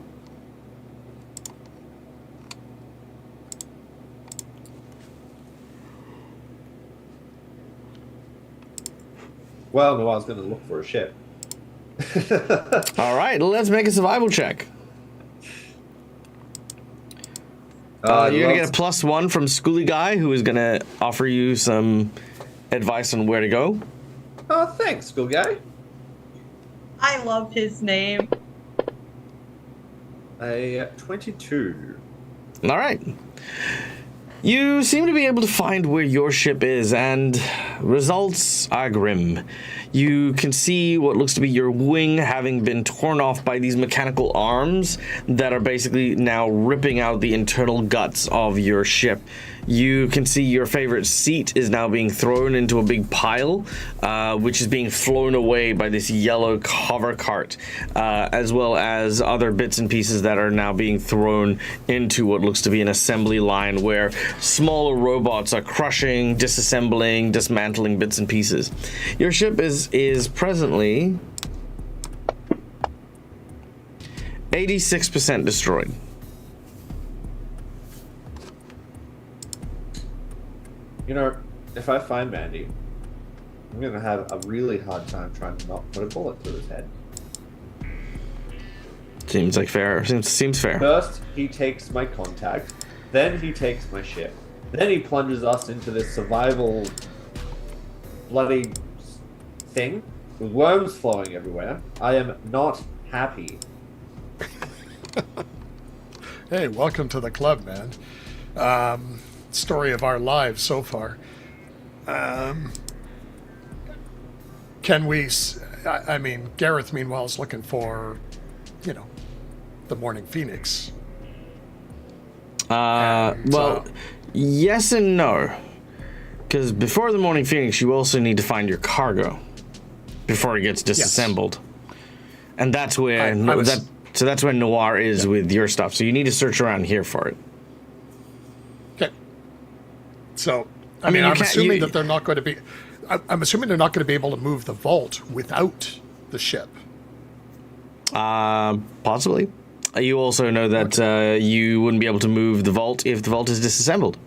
Well, no, I was going to look for a ship. All right, let's make a survival check. You're going to get a +1 from Schooly Guy, who is going to offer you some advice on where to go. Oh, thanks, school guy. I love his name. A 22. All right. You seem to be able to find where your ship is, and results are grim. You can see what looks to be your wing having been torn off by these mechanical arms that are basically now ripping out the internal guts of your ship. You can see your favorite seat is now being thrown into a big pile, which is being flown away by this yellow hover cart, as well as other bits and pieces that are now being thrown into what looks to be an assembly line where smaller robots are crushing, disassembling, dismantling bits and pieces. Your ship is presently 86% destroyed. You know, if I find Mandy, I'm going to have a really hard time trying to not put a bullet through his head. Seems like fair. Seems fair. First, he takes my contact. Then he takes my ship. Then he plunges us into this survival bloody thing with worms flowing everywhere. I am not happy. Hey, welcome to the club, man. Story of our lives so far. Can we... I mean, Gareth, meanwhile, is looking for, you know, the Morning Phoenix. Well, yes and no. Because before the Morning Phoenix, you also need to find your cargo before it gets disassembled. Yes. And that's where so that's where Noir is with your stuff. So you need to search around here for it. Okay. So, I mean, I'm assuming that they're not going to be... I'm assuming they're not going to be able to move the vault without the ship. Possibly. You also know that you wouldn't be able to move the vault if the vault is disassembled.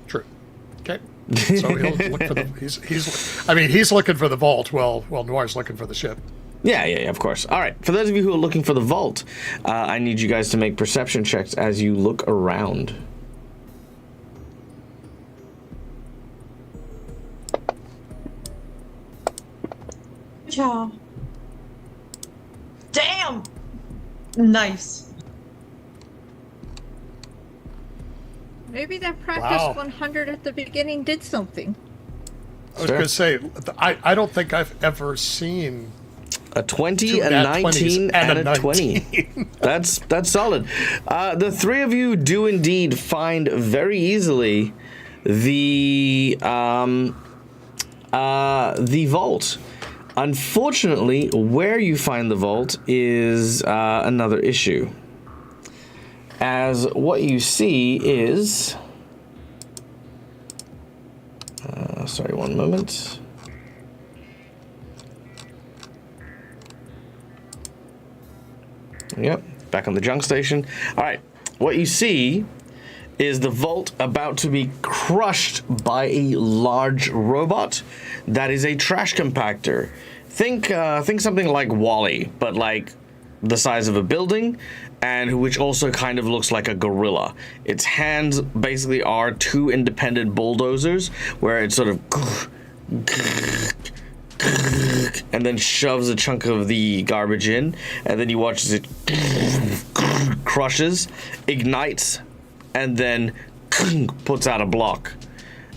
True. Okay. So he'll look for the... He's looking for the vault while Noir's looking for the ship. Yeah, of course. All right. For those of you who are looking for the vault, I need you guys to make perception checks as you look around. Yeah. Damn! Nice. Maybe that practice 100 at the beginning did something. I was going to say, I don't think I've ever seen... A 20, a 19, and a 20. That's solid. The three of you do indeed find very easily the vault. Unfortunately, where you find the vault is another issue. As what you see is... sorry, one moment. Yep, back on the junk station. All right, what you see is the vault about to be crushed by a large robot that is a trash compactor. Think something like Wall-E, but like the size of a building, and which also kind of looks like a gorilla. Its hands basically are two independent bulldozers, where it sort of and then shoves a chunk of the garbage in, and then you watch as it crushes, ignites, and then puts out a block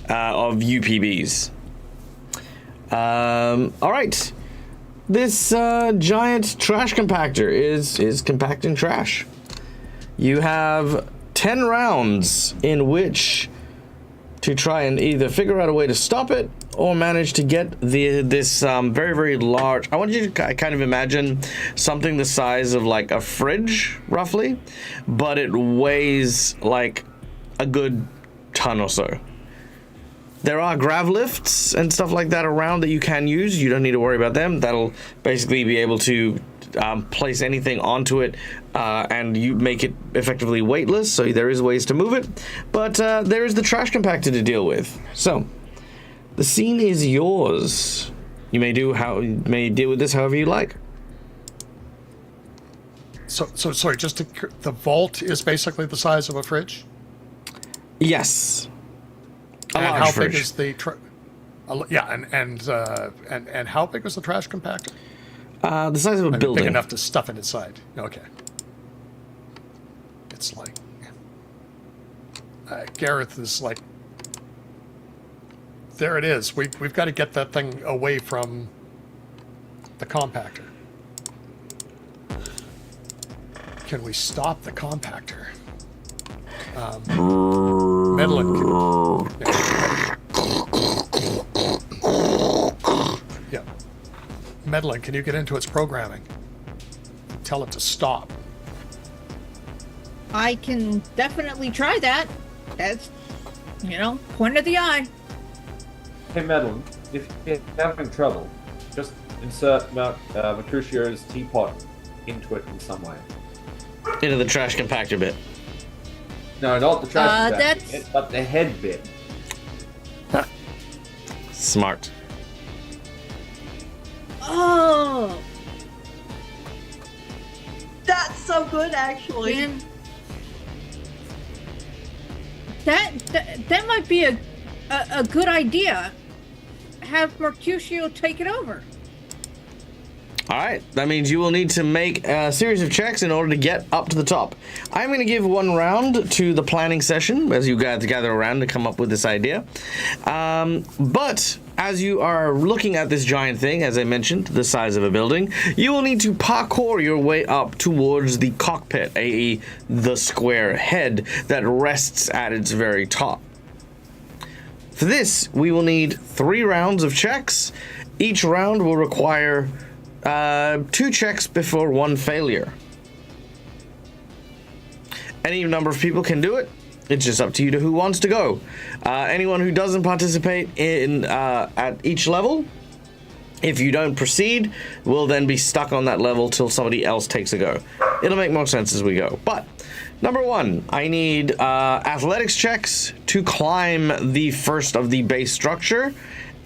of UPBs. All right. This giant trash compactor is compacting trash. You have 10 rounds in which to try and either figure out a way to stop it or manage to get this very, very large... I want you to kind of imagine something the size of like a fridge, roughly, but it weighs like a good ton or so. There are grav lifts and stuff like that around that you can use. You don't need to worry about them. That'll basically be able to place anything onto it and you make it effectively weightless, so there is ways to move it. But there is the trash compactor to deal with. So, the scene is yours. You may deal with this however you like. So sorry, the vault is basically the size of a fridge? Yes. And how big is the and how big is the trash compactor? The size of a building. Big enough to stuff it inside. Okay. It's like Gareth is like, there it is. We've got to get that thing away from the compactor. Can we stop the compactor? Medlin yeah. Medlin, can you get into its programming? Tell it to stop. I can definitely try that. That's, point of the eye. Hey, Madeline, if you're having trouble, just insert Mercutio's teapot into it in some way. Into the trash compactor bit. No, not the trash compactor bit, but the head bit. Smart. Oh! That's so good, actually. That might be a good idea. Have Mercutio take it over. All right, that means you will need to make a series of checks in order to get up to the top. I'm going to give 1 round to the planning session as you gather around to come up with this idea. But as you are looking at this giant thing, as I mentioned, the size of a building, you will need to parkour your way up towards the cockpit, i.e. the square head that rests at its very top. For this, we will need 3 rounds of checks. Each round will require 2 checks before 1 failure. Any number of people can do it. It's just up to you to who wants to go. Anyone who doesn't participate in at each level, if you don't proceed, will then be stuck on that level till somebody else takes a go. It'll make more sense as we go. But number 1, I need athletics checks to climb the first of the base structure.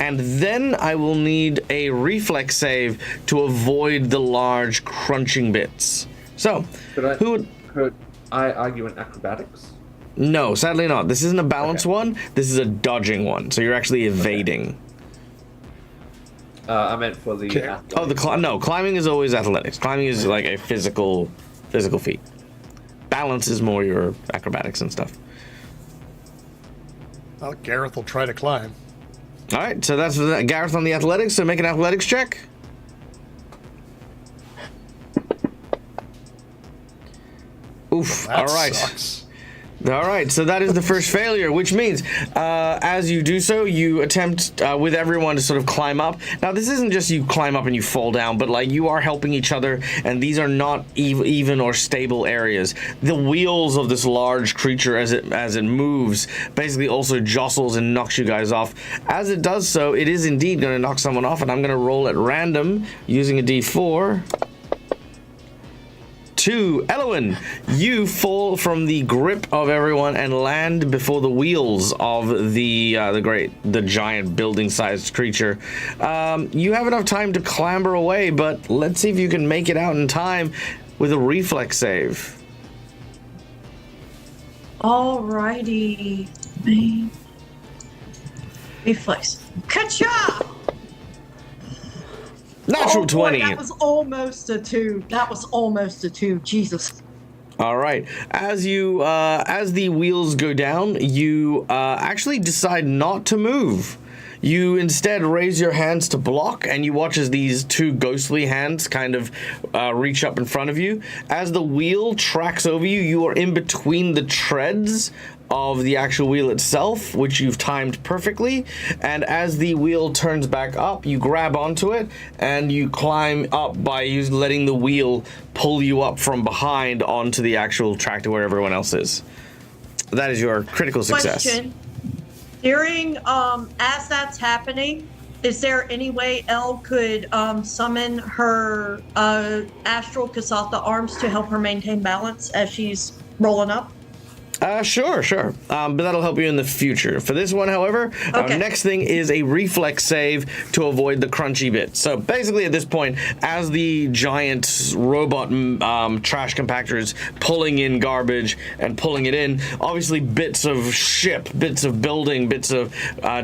And then I will need a reflex save to avoid the large crunching bits. So, Could I argue in acrobatics? No, sadly not. This isn't a balance one. This is a dodging one. So you're actually evading. I meant for the. No, climbing is always athletics. Climbing is like a physical feat. Balance is more your acrobatics and stuff. Well, Gareth will try to climb. All right, so that's Gareth on the athletics. So make an athletics check. Oof. That all right. sucks. All right, so that is the first failure, which means as you do so, you attempt with everyone to sort of climb up. Now, this isn't just you climb up and you fall down, but like you are helping each other, and these are not even or stable areas. The wheels of this large creature, as it moves, basically also jostles and knocks you guys off. As it does so, it is indeed going to knock someone off, and I'm going to roll at random using a D4. 2, Elwyn, you fall from the grip of everyone and land before the wheels of the giant building-sized creature. You have enough time to clamber away, but let's see if you can make it out in time with a reflex save. Alrighty. Reflex. Ka-cha! Natural 20. Boy, that was almost a 2. That was almost a 2. Jesus. All right. As the wheels go down, you actually decide not to move. You instead raise your hands to block, and you watch as these 2 ghostly hands kind of reach up in front of you. As the wheel tracks over you, you are in between the treads of the actual wheel itself, which you've timed perfectly. And as the wheel turns back up, you grab onto it and you climb up by letting the wheel pull you up from behind onto the actual track to where everyone else is. That is your critical success. Question. During, as that's happening, is there any way Elle could summon her astral Kasatha arms to help her maintain balance as she's rolling up? Sure. But that'll help you in the future. For this one, however, our next thing is a reflex save to avoid the crunchy bit. So basically at this point, as the giant robot trash compactor is pulling in garbage and pulling it in, obviously bits of ship, bits of building, bits of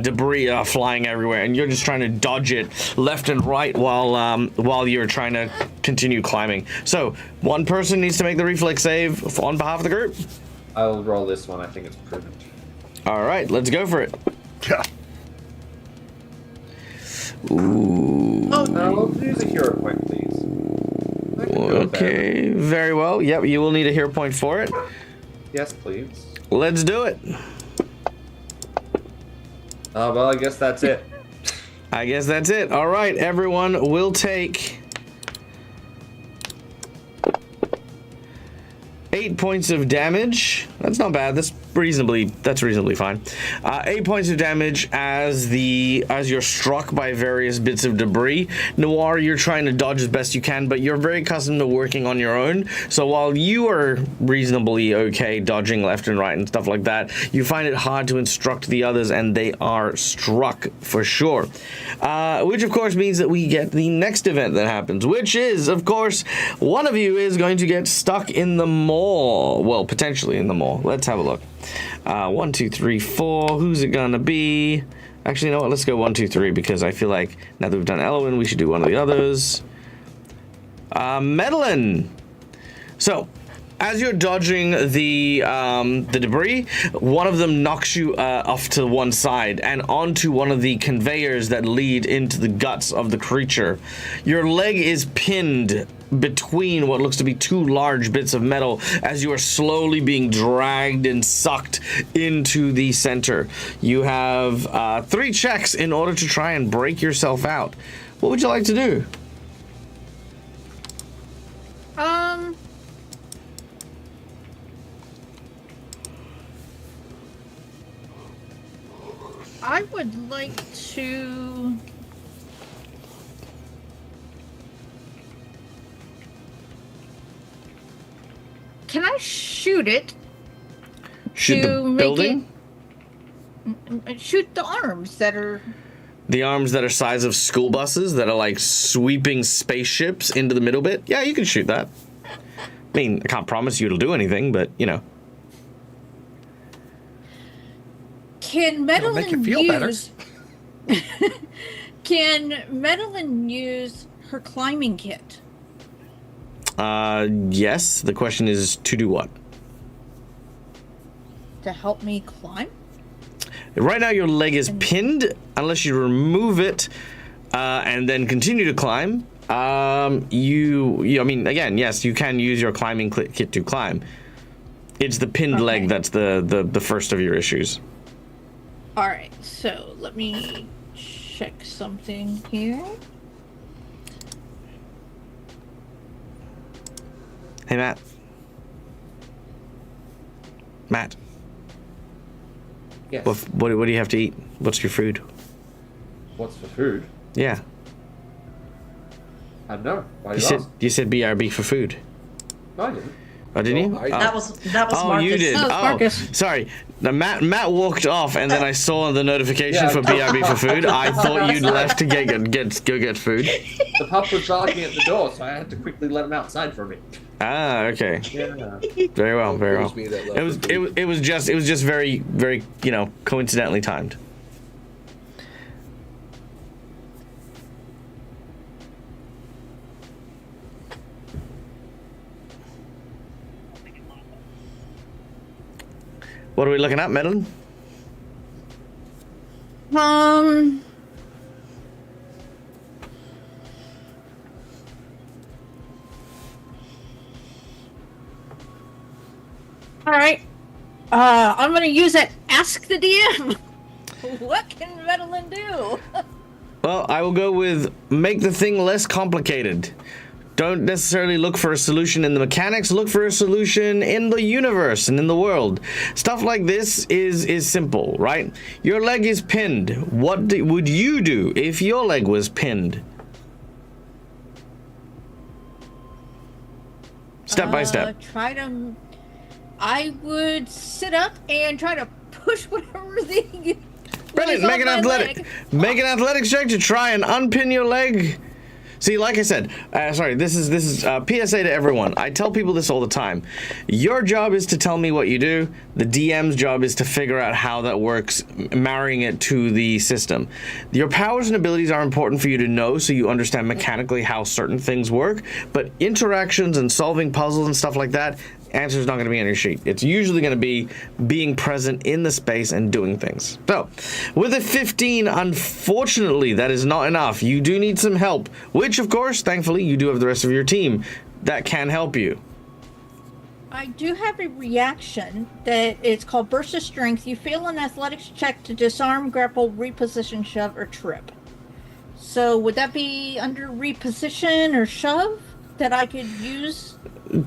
debris are flying everywhere, and you're just trying to dodge it left and right while you're trying to continue climbing. So one person needs to make the reflex save on behalf of the group. I'll roll this one. I think it's prudent. All right, let's go for it. Yeah. Ooh. Let's use a hero point, please. Okay, very well. Yep, you will need a hero point for it. Yes, please. Let's do it. Well, I guess that's it. I guess that's it. All right, everyone will take 8 points of damage. That's not bad. That's reasonably fine. 8 points of damage as you're struck by various bits of debris. Noir, you're trying to dodge as best you can, but you're very accustomed to working on your own. So while you are reasonably okay dodging left and right and stuff like that, you find it hard to instruct the others, and they are struck for sure. Which of course means that we get the next event that happens, which is, of course, one of you is going to get stuck in the mall. Well, potentially in the mall. Let's have a look. 1, 2, 3, 4. Who's it gonna be? Actually, you know what? Let's go 1, 2, 3 because I feel like now that we've done Elwyn, we should do one of the others. Medellin. So, as you're dodging the debris, one of them knocks you off to one side and onto one of the conveyors that lead into the guts of the creature. Your leg is pinned between what looks to be two large bits of metal as you are slowly being dragged and sucked into the center. You have 3 checks in order to try and break yourself out. What would you like to do? I would like to. Can I shoot it? Shoot to the make building? Shoot the arms that are. The arms that are size of school buses that are like sweeping spaceships into the middle bit? Yeah, you can shoot that. I mean, I can't promise you it'll do anything, but, you know. Can It'll make you Medellin feel better. use? Can Medellin use her climbing kit? Yes. The question is to do what? To help me climb? Right now your leg is pinned unless you remove it and then continue to climb. I mean, again, yes, you can use your climbing kit to climb. It's the pinned leg that's the first of your issues. All right, so let me check something here. Hey, Matt. Matt. Yes. What do you have to eat? What's your food? What's for food? Yeah. I don't know. Why You you said ask? you said BRB for food. No, I didn't. Oh, didn't you? No, I- That was Oh, Marcus. you did. That was Oh, Marcus. sorry. Now, Matt walked off, and then I saw the notification Yeah. for BRB for food. I thought you'd left to go get food. The pup was barking at the door, so I had to quickly let him outside for a bit. Ah, okay. Yeah. Very well, very well. Shows me that love It was for food. it was just very coincidentally timed. What are we looking at, Medellin? All right. I'm gonna use that. Ask the DM. What can Medellin do? Well, I will go with make the thing less complicated. Don't necessarily look for a solution in the mechanics, look for a solution in the universe and in the world. Stuff like this is simple, right? Your leg is pinned. What would you do if your leg was pinned? Step by step. I would sit up and try to push whatever the. Brilliant. Make an athletics check to try and unpin your leg. See, like I said, this is PSA to everyone. I tell people this all the time. Your job is to tell me what you do. The DM's job is to figure out how that works, marrying it to the system. Your powers and abilities are important for you to know so you understand mechanically how certain things work, but interactions and solving puzzles and stuff like that, answer is not going to be on your sheet. It's usually going to be being present in the space and doing things. So, with a 15, unfortunately, that is not enough. You do need some help, which, of course, thankfully, you do have the rest of your team that can help you. I do have a reaction that it's called Burst of Strength. You fail an athletics check to disarm, grapple, reposition, shove, or trip. So would that be under reposition or shove that I could use?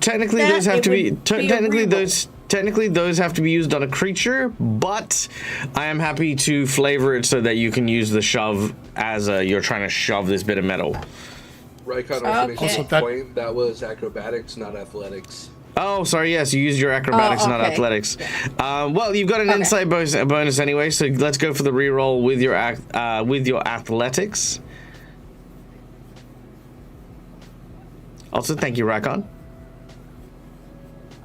Technically, That those have it to be would be a technically reroll. those have to be used on a creature, but I am happy to flavor it so that you can use the shove as you're trying to shove this bit of metal. Rycon Okay. also makes Also, a that- point that was acrobatics, not athletics. Oh, sorry. Yes, you used your acrobatics, not okay. athletics. Well, you've got an Okay. insight bonus anyway, so let's go for the reroll with your athletics. Also, thank you, Rakon.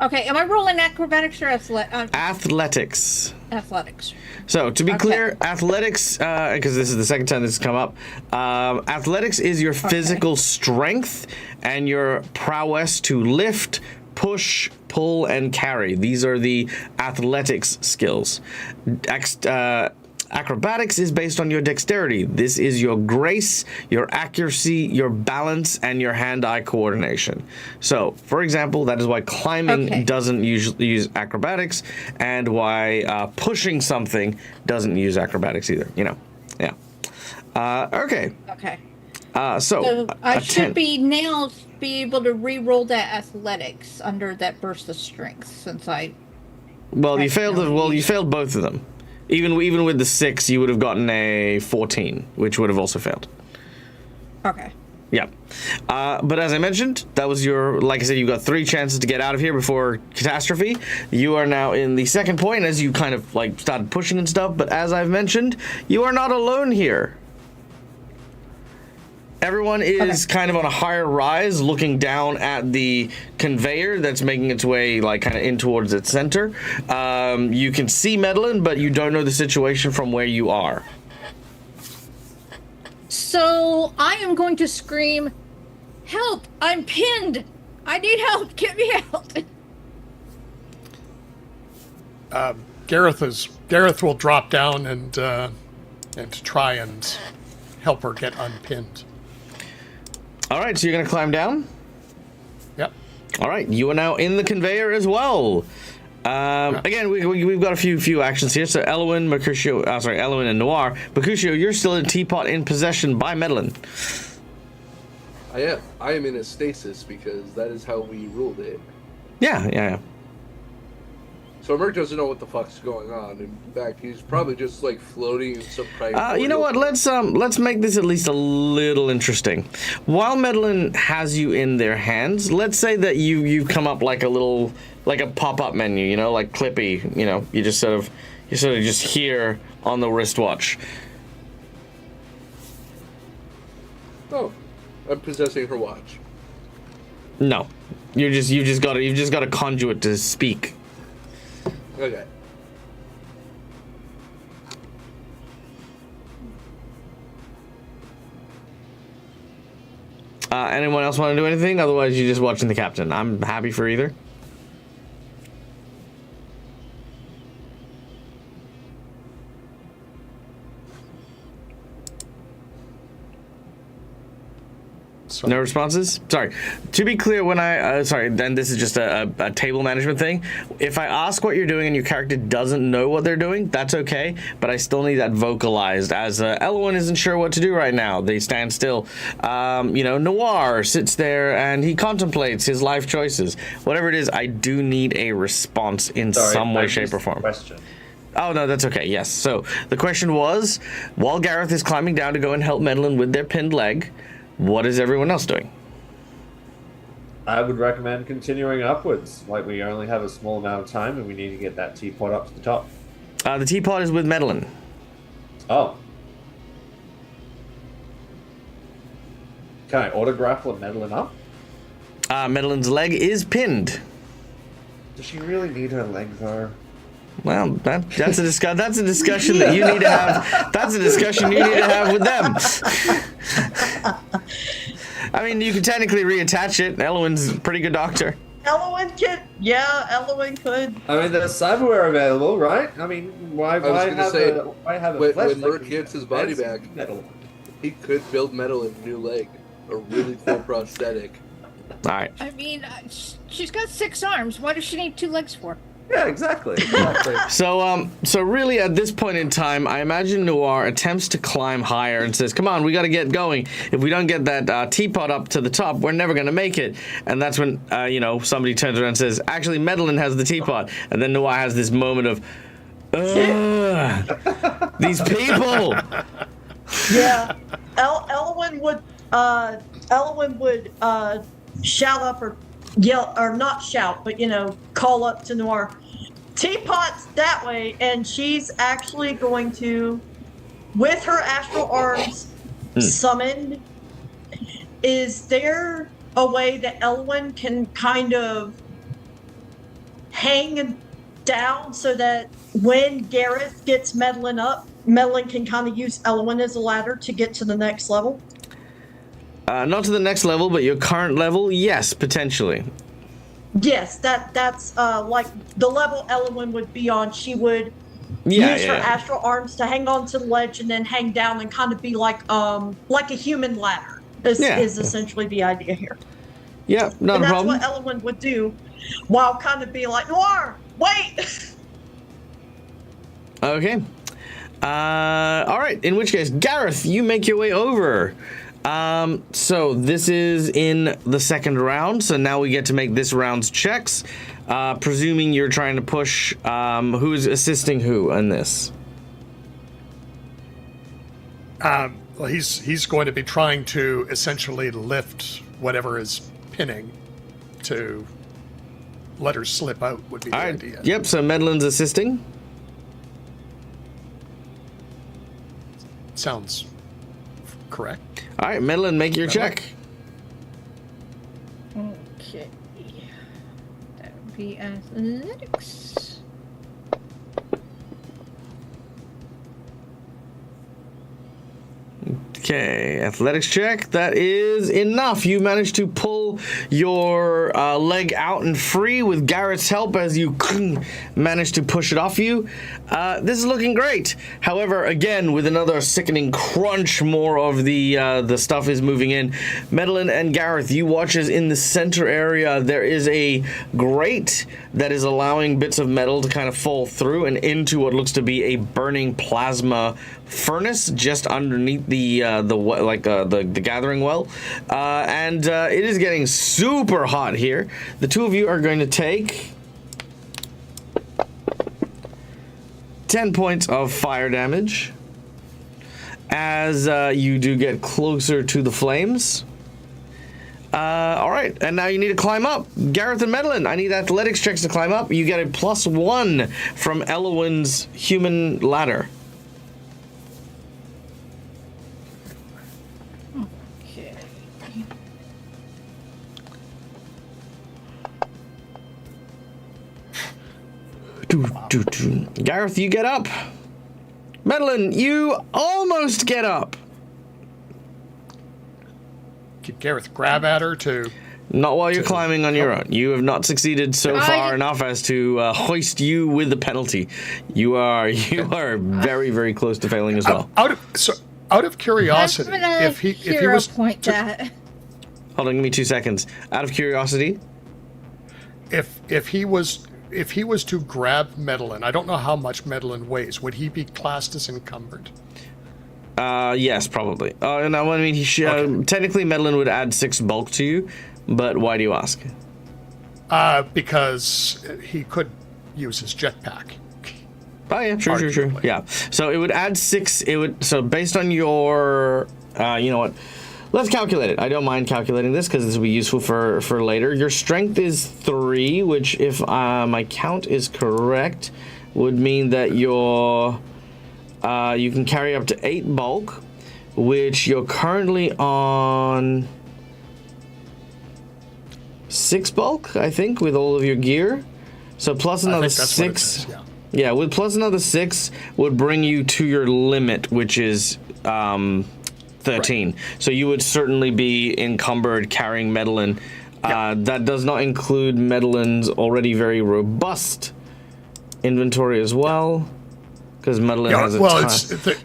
Okay, am I rolling acrobatics or Athletics. athletics? So to be Okay. clear, athletics, because this is the second time this has come up, athletics is your physical strength and your prowess to lift, push, pull, and carry. These are the athletics skills. Acrobatics is based on your dexterity. This is your grace, your accuracy, your balance, and your hand-eye coordination. So, for example, that is why climbing doesn't usually use acrobatics, and why pushing something doesn't use acrobatics either. You know, yeah. Okay. Okay. So I a should 10. be able to re-roll that athletics under that burst of strength since I. Well, you failed. accidentally Well, you used- failed both of them. Even with the 6, you would have gotten a 14, which would have also failed. Okay. Yeah. But as I mentioned, that was like I said, you got 3 chances to get out of here before catastrophe. You are now in the second point as you kind of like started pushing and stuff. But as I've mentioned, you are not alone here. Everyone is kind of on a higher rise looking down at the conveyor that's making its way like kind of in towards its center. You can see Medellin, but you don't know the situation from where you are. So I am going to scream, "Help! I'm pinned! I need help! Get me out!" Gareth will drop down and try and help her get unpinned. All right, so you're going to climb down? Yep. All right, you are now in the conveyor as well. Again, we've got a few actions here. So Elwyn, Mercutio, Elwyn and Noir. Mercutio, you're still in Teapot in possession by Medellin. I am in a stasis because that is how we ruled it. Yeah. So Merc doesn't know what the fuck's going on. In fact, he's probably just like floating in some private. You know what? Let's make this at least a little interesting. While Medellin has you in their hands, let's say that you come up like a pop-up menu, you know, like Clippy, you know, you sort of just here on the wristwatch. Oh, I'm possessing her watch. No, you've just got a conduit to speak. Okay. Anyone else want to do anything? Otherwise, you're just watching the captain. I'm happy for either. So, No responses? Sorry. To be clear, when then this is just a table management thing. If I ask what you're doing and your character doesn't know what they're doing, that's okay, but I still need that vocalized, as Elwyn isn't sure what to do right now. They stand still. Noir sits there and he contemplates his life choices. Whatever it is, I do need a response in some way, shape, or form. Question. Oh, no, that's okay, yes. So the question was, while Gareth is climbing down to go and help Medellin with their pinned leg, what is everyone else doing? I would recommend continuing upwards. Like, we only have a small amount of time and we need to get that teapot up to the top. The teapot is with Medellin. Oh. Can I auto-grapple a Medellin up? Medellin's leg is pinned. Does she really need her leg, though? Well, that's a discussion that you need to have. That's a discussion you need to have with them. I mean, you can technically reattach it. Elwyn's a pretty good doctor. Elwyn could. I mean, there's cyberware available, right? I mean, why have a when flesh Merc leg gets his body fancy back, metal? he could build metal in a new leg, a really cool prosthetic. All right. I mean, she's got 6 arms. What does she need 2 legs for? Yeah, exactly. So really, at this point in time, I imagine Noir attempts to climb higher and says, "Come on, we got to get going. If we don't get that teapot up to the top, we're never going to make it." And that's when somebody turns around and says, "Actually, Medellin has the teapot." And then Noir has this moment of, "Ugh, these people." Yeah. Elwyn would shout up or yell, or not shout, but call up to Noir, "Teapot's that way," and she's actually going to, with her astral arms summoned. Is there a way that Elwyn can kind of hang down so that when Gareth gets Medlin up, Medlin can kind of use Elwyn as a ladder to get to the next level? Not to the next level, but your current level, yes, potentially. Yes, that's like the level Elwyn would be on. She would use her astral arms to hang on to the ledge and then hang down and kind of be like a human ladder. Is essentially the idea here. Yeah, not a problem. That's what Elwyn would do, while kind of be like, Noir, wait. Okay. All right. In which case, Gareth, you make your way over. So this is in the second round. So now we get to make this round's checks. Presuming you're trying to push, who's assisting who in this? Well, he's going to be trying to essentially lift whatever is pinning to let her slip out would be the idea. Yep, so Medlin's assisting. Sounds correct. All right, Medlin, make your check. Okay. That would be athletics. Okay, athletics check. That is enough. You managed to pull your leg out and free with Garrett's help as you managed to push it off you. This is looking great. However, again, with another sickening crunch, more of the stuff is moving in. Medlin and Gareth, you watch as in the center area there is a grate that is allowing bits of metal to kind of fall through and into what looks to be a burning plasma furnace just underneath the gathering well, and it is getting super hot here. The two of you are going to take 10 points of fire damage as you do get closer to the flames. All right, and now you need to climb up. Gareth and Medlin, I need athletics checks to climb up. You get a +1 from Elwyn's human ladder. Okay. Gareth, you get up. Medlin, you almost get up. Could Gareth grab at her to... Not while you're climbing on your own. You have not succeeded so far enough as to hoist you with the penalty. You are very, very close to failing as well. Out of curiosity, if he was point that. Hold on, give me 2 seconds. Out of curiosity, if he was to grab Medlin, I don't know how much Medlin weighs. Would he be classed as encumbered? yes, probably. No, I mean, technically Medlin would add 6 bulk to you, but why do you ask? Because he could use his jetpack. Oh yeah, sure. Yeah. So it would add 6. So based on your, you know what? Let's calculate it. I don't mind calculating this because this will be useful for later. Your strength is 3, which, if my count is correct, would mean that you can carry up to 8 bulk, which you're currently on 6 bulk, I think, with all of your gear. So plus another 6. Yeah, with plus another 6 would bring you to your limit, which is 13. Right. So you would certainly be encumbered carrying Medlin. That does not include Medlin's already very robust inventory as well, because Medlin has a ton.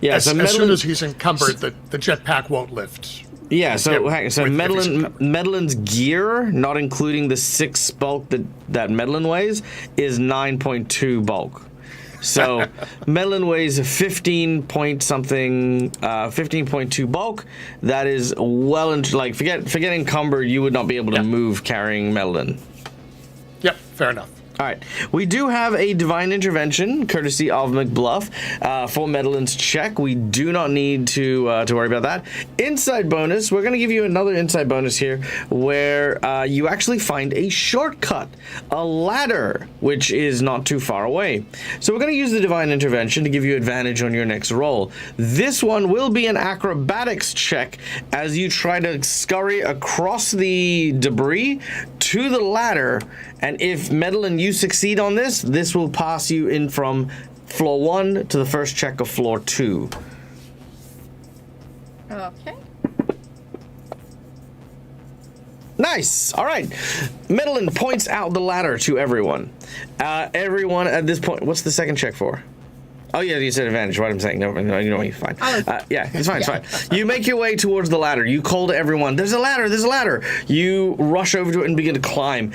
As soon as he's encumbered, the jetpack won't lift. Yeah, so Medlin's gear, not including the 6 bulk that Medlin weighs, is 9.2 bulk. So Medlin weighs 15.2 bulk. That is well into, like, forget encumbered, you would not be able to move carrying Medlin. Yep, fair enough. All right, we do have a divine intervention, courtesy of McBluff, for Medlin's check. We do not need to worry about that. Inside bonus, we're going to give you another inside bonus here, where you actually find a shortcut, a ladder, which is not too far away. So we're going to use the divine intervention to give you advantage on your next roll. This one will be an acrobatics check as you try to scurry across the debris to the ladder, and if Medellin, you succeed on this, this will pass you in from floor 1 to the first check of floor 2. Okay. Nice. All right. Medellin points out the ladder to everyone. Everyone at this point, what's the second check for? Oh, yeah, you said advantage. What I'm saying. No, you know, you're fine. Yeah, it's fine, it's fine. You make your way towards the ladder. You call to everyone, there's a ladder, there's a ladder. You rush over to it and begin to climb.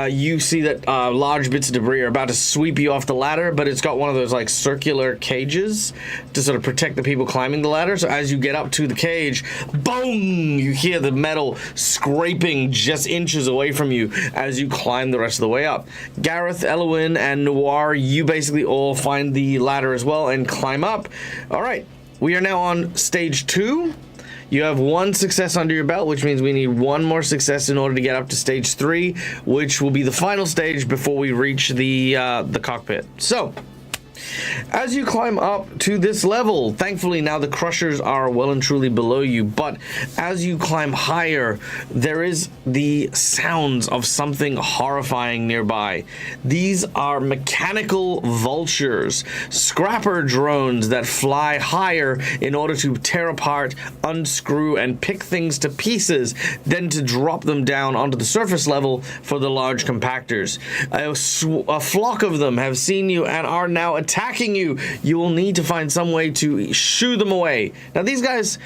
You see that large bits of debris are about to sweep you off the ladder, but it's got one of those, like, circular cages to sort of protect the people climbing the ladder. So as you get up to the cage, boom, you hear the metal scraping just inches away from you as you climb the rest of the way up. Gareth, Elwyn, and Noir, you basically all find the ladder as well and climb up. All right, we are now on stage 2. You have 1 success under your belt, which means we need 1 more success in order to get up to stage 3, which will be the final stage before we reach the cockpit. So, as you climb up to this level, thankfully now the crushers are well and truly below you, but as you climb higher, there is the sounds of something horrifying nearby. These are mechanical vultures, scrapper drones that fly higher in order to tear apart, unscrew, and pick things to pieces, then to drop them down onto the surface level for the large compactors. A flock of them have seen you and are now attacking you. You will need to find some way to shoo them away. Now these guys,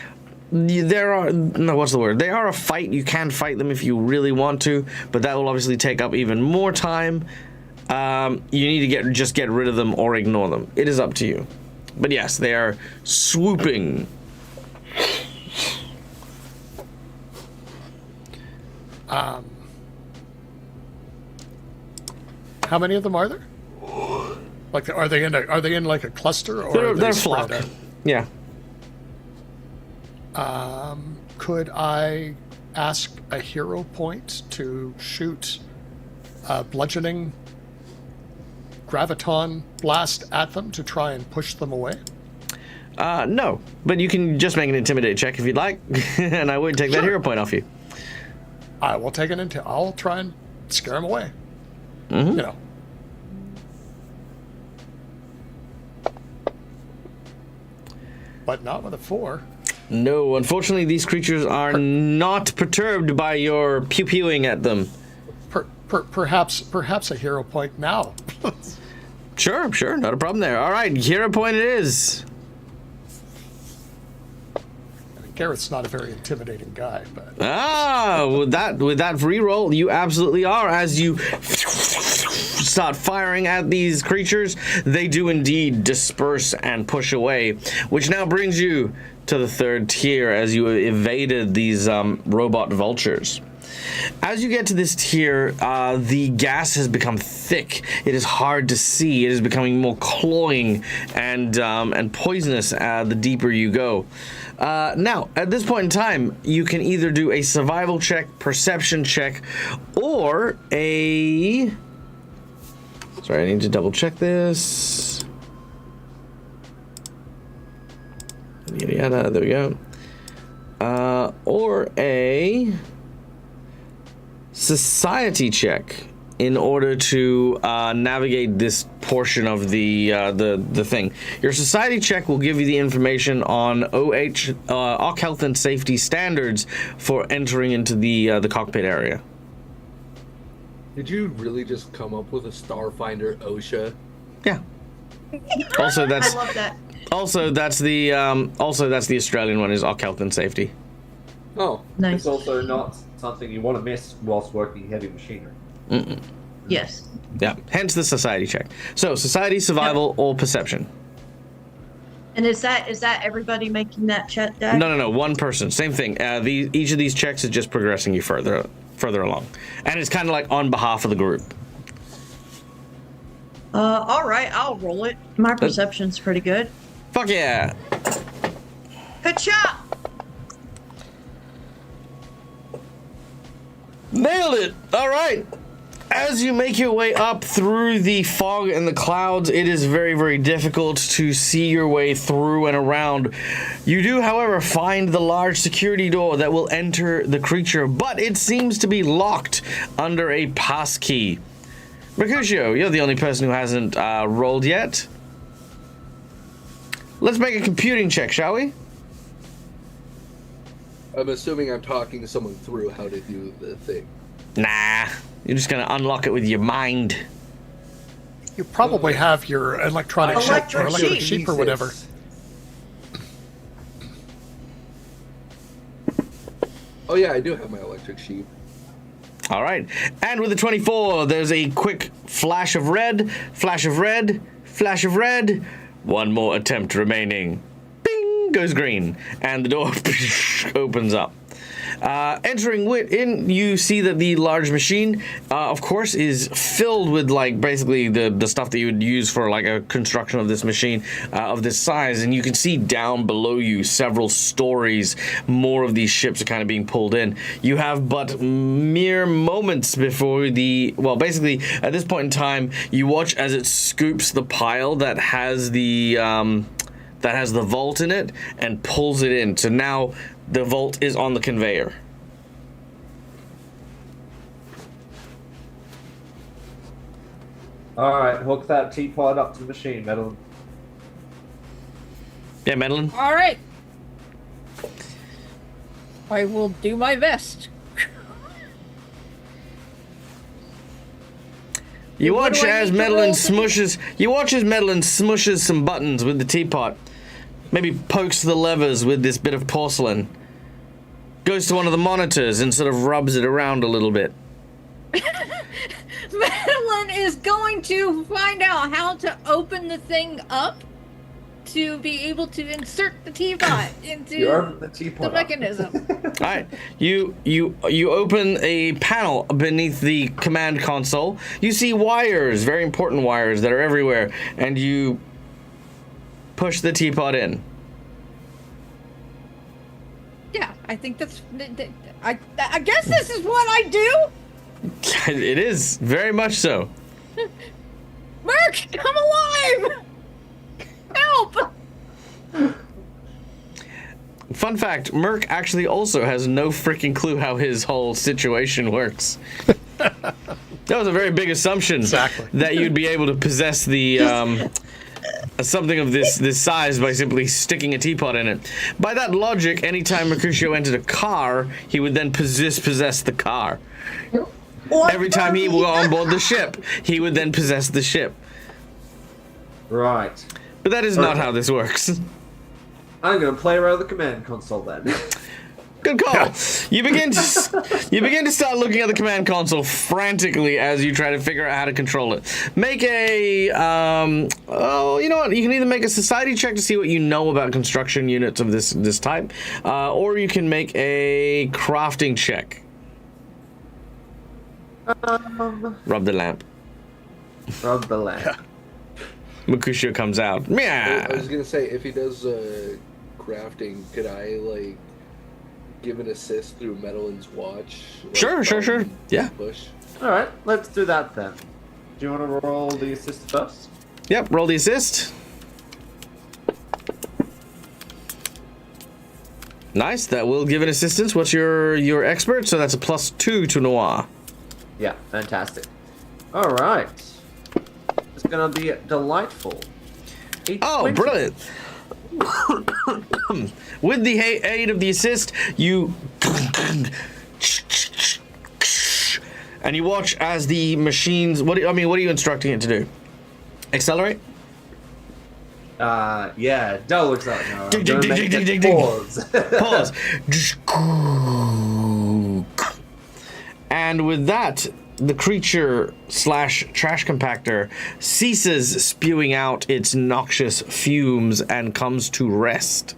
they are a fight. You can fight them if you really want to, but that will obviously take up even more time. You need to just get rid of them or ignore them. It is up to you. But yes, they are swooping. How many of them are there? Like, are they in like a cluster, or they're a flock? Yeah. Could I ask a hero point to shoot a bludgeoning graviton blast at them to try and push them away? No, but you can just make an intimidate check if you'd like, and I would take that hero point off you. I will take it I'll try and scare them away. Mm-hmm. You know. But not with a 4. No, unfortunately, these creatures are not perturbed by your pew-pewing at them. Perhaps a hero point now. Sure, not a problem there. All right, hero point it is. I mean, Garrett's not a very intimidating guy, but with that reroll, you absolutely are. As you start firing at these creatures, they do indeed disperse and push away, which now brings you to the 3rd tier as you evaded these robot vultures. As you get to this tier, the gas has become thick. It is hard to see. It is becoming more cloying and poisonous the deeper you go. Now, at this point in time, you can either do a survival check, perception check, or a... Sorry, I need to double check this. Yada yada, there we go. Or a society check in order to navigate this portion of the thing. Your society check will give you the information on OC health and safety standards for entering into the cockpit area. Did you really just come up with a Starfinder OSHA? Yeah. Also, that's I love that. Also, that's the Australian one is OC health and safety. Oh, Nice. It's also not something you want to miss whilst working heavy machinery. Mm-mm. Yes. Yeah. Hence the society check. So society, survival, or perception. And is that everybody making that check, Doug? No. One person. Same thing. Each of these checks is just progressing you further along, and it's kind of like on behalf of the group. All right, I'll roll it. My perception's pretty good. Fuck yeah! Good shot. Nailed it! All right. As you make your way up through the fog and the clouds, it is very, very difficult to see your way through and around. You do, however, find the large security door that will enter the creature, but it seems to be locked under a pass key. Mercutio, you're the only person who hasn't rolled yet. Let's make a computing check, shall we? I'm assuming I'm talking to someone through how to do the thing. Nah, you're just gonna unlock it with your mind. You probably have your electronic sheep or whatever. Oh yeah, I do have my electric sheep. All right, and with the 24, there's a quick flash of red, flash of red, flash of red. One more attempt remaining. Bing, goes green, and the door opens up. Entering in, you see that the large machine, of course, is filled with, like, basically the stuff that you would use for, like, a construction of this machine of this size. And you can see down below you several stories. More of these ships are kind of being pulled in. You have but mere moments before basically, at this point in time, you watch as it scoops the pile that has the vault in it and pulls it in. So now the vault is on the conveyor. All right, hook that teapot up to the machine, Madeline. Yeah, Madeline? All right. I will do my best. You What watch do I as need to Madeline roll? smushes. You watch as Madeline smushes some buttons with the teapot. Maybe pokes the levers with this bit of porcelain. Goes to one of the monitors and sort of rubs it around a little bit. Madeline is going to find out how to open the thing up to be able to insert the teapot into You open the teapot the up. mechanism. All right, you open a panel beneath the command console. You see wires, very important wires that are everywhere, and you push the teapot in. Yeah, I think that's. I guess this is what I do. It is very much so. Merc, come alive! Help! Fun fact: Merc actually also has no freaking clue how his whole situation works. That was a very big assumption. Exactly. That you'd be able to possess the something of this size by simply sticking a teapot in it. By that logic, anytime Mercutio entered a car, he would then possess the car. Every time he would go on board the ship, he would then possess the ship. Right. But that is not how this works. I'm gonna play around the command console then. Good call. You begin to start looking at the command console frantically as you try to figure out how to control it. Make a you know what? You can either make a society check to see what you know about construction units of this type, or you can make a crafting check. Rub the lamp. Rub the lamp. Mercutio comes out. I Yeah. was gonna say, if he does crafting, could I like give an assist through Madeline's watch? Like, Sure. Yeah. Push. All right, let's do that then. Do you want to roll the assist first? Yep. Roll the assist. Nice. That will give an assistance. What's your expert? So that's a +2 to Noir. Yeah, fantastic. All right. It's gonna be delightful. Oh, 820. brilliant. With the aid of the assist, you and you watch as the machines. What are you instructing it to do? Accelerate. Yeah, Dell looks like no. Dig, dig, dig, dig, dig, dig. Pause. Pause. And with that, the creature / trash compactor ceases spewing out its noxious fumes and comes to rest.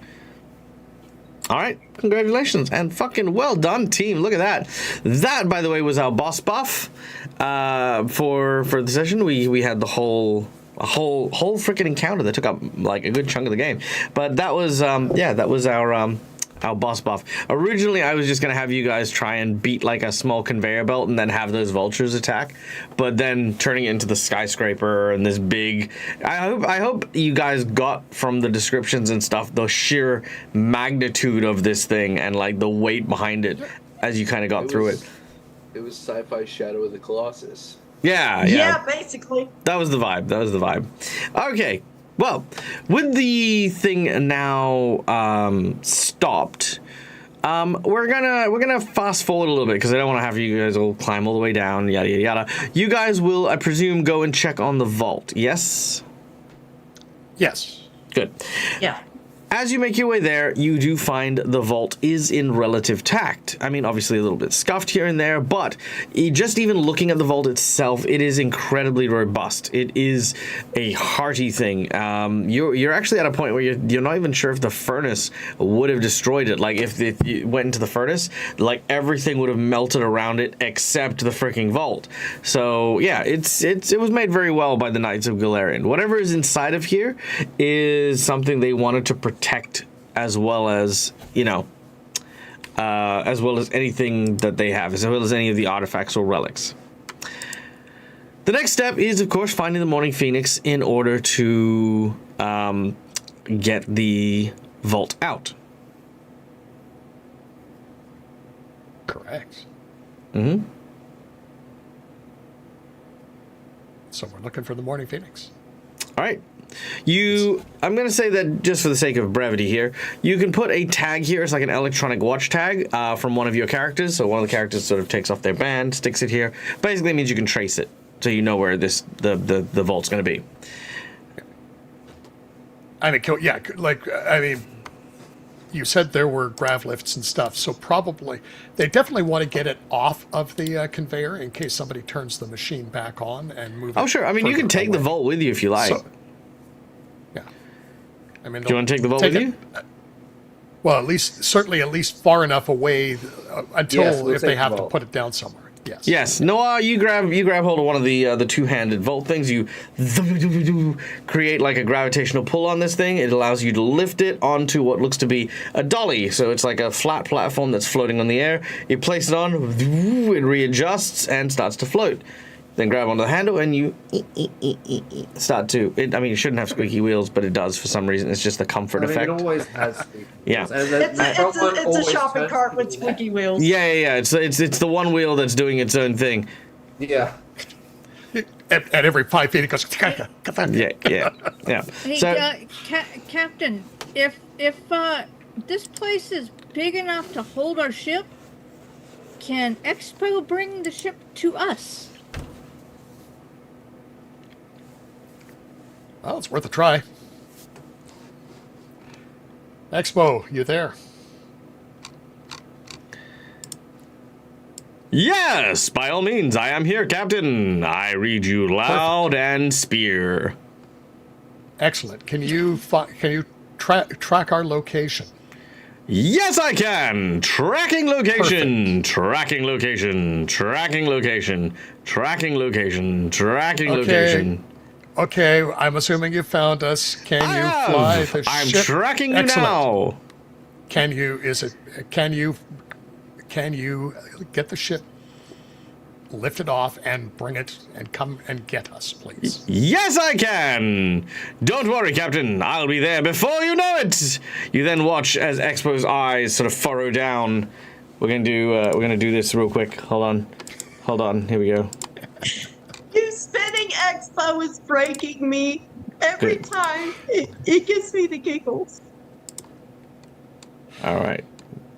All right, congratulations and fucking well done, team. Look at that. That, by the way, was our boss buff for the session. We had a whole freaking encounter that took up like a good chunk of the game. But that was that was our Our boss buff. Originally, I was just gonna have you guys try and beat like a small conveyor belt and then have those vultures attack, but then turning it into the skyscraper and this big. I hope you guys got from the descriptions and stuff the sheer magnitude of this thing and like the weight behind it as you kind of got through it. It was sci-fi Shadow of the Colossus. Yeah, basically. That was the vibe. Okay. Well, with the thing now stopped, we're gonna fast forward a little bit because I don't want to have you guys all climb all the way down. Yada yada yada. You guys will, I presume, go and check on the vault. Yes. Yes. Good. Yeah. As you make your way there, you do find the vault is in relative tact. I mean, obviously a little bit scuffed here and there, but just even looking at the vault itself, it is incredibly robust. It is a hearty thing. You're actually at a point where you're not even sure if the furnace would have destroyed it. Like if you went into the furnace, like everything would have melted around it except the freaking vault. So yeah, it was made very well by the Knights of Galarian. Whatever is inside of here is something they wanted to protect as well as, as well as anything that they have, as well as any of the artifacts or relics. The next step is, of course, finding the Morning Phoenix in order to get the vault out. Correct. Mm-hmm. So we're looking for the Morning Phoenix. All right. I'm going to say that just for the sake of brevity here, you can put a tag here. It's like an electronic watch tag from one of your characters. So one of the characters sort of takes off their band, sticks it here. Basically, it means you can trace it, so you know where the vault's going to be. You said there were grav lifts and stuff, so probably they definitely want to get it off of the conveyor in case somebody turns the machine back on and move it. Oh, sure. I mean, you can take the vault with you if you like. Yeah. I mean, do you want to take the vault with you? Well, certainly at least far enough away until if they have to put it down somewhere. Yes. Yes. Noah, you grab hold of one of the two-handed vault things. You create like a gravitational pull on this thing. It allows you to lift it onto what looks to be a dolly. So it's like a flat platform that's floating on the air. You place it on, it readjusts and starts to float. Then grab onto the handle and you start to. It shouldn't have squeaky wheels, but it does for some reason. It's just the comfort effect. It always has squeaky yeah. wheels. It's a shopping cart with squeaky wheels. Yeah. It's the one wheel that's doing its own thing. Yeah. At every 5 feet, it goes. Yeah. Hey, So, Captain, if this place is big enough to hold our ship, can Expo bring the ship to us? Well, it's worth a try. Expo, you there? yes, by all means, I am here, Captain. I read you loud and spear. Excellent. Can you track our location? Yes, I can. Tracking location. Tracking location. Tracking location. Tracking location. Tracking location. Okay, I'm assuming you found us. Can you fly the I'm ship? tracking you Excellent. now. Can you get the ship lifted off and bring it and come and get us, please? Yes, I can. Don't worry, Captain. I'll be there before you know it. You then watch as Expo's eyes sort of furrow down. We're gonna do this real quick. Hold on. Here we go. You spinning Expo is breaking me every Good. time. It gives me the giggles. All right.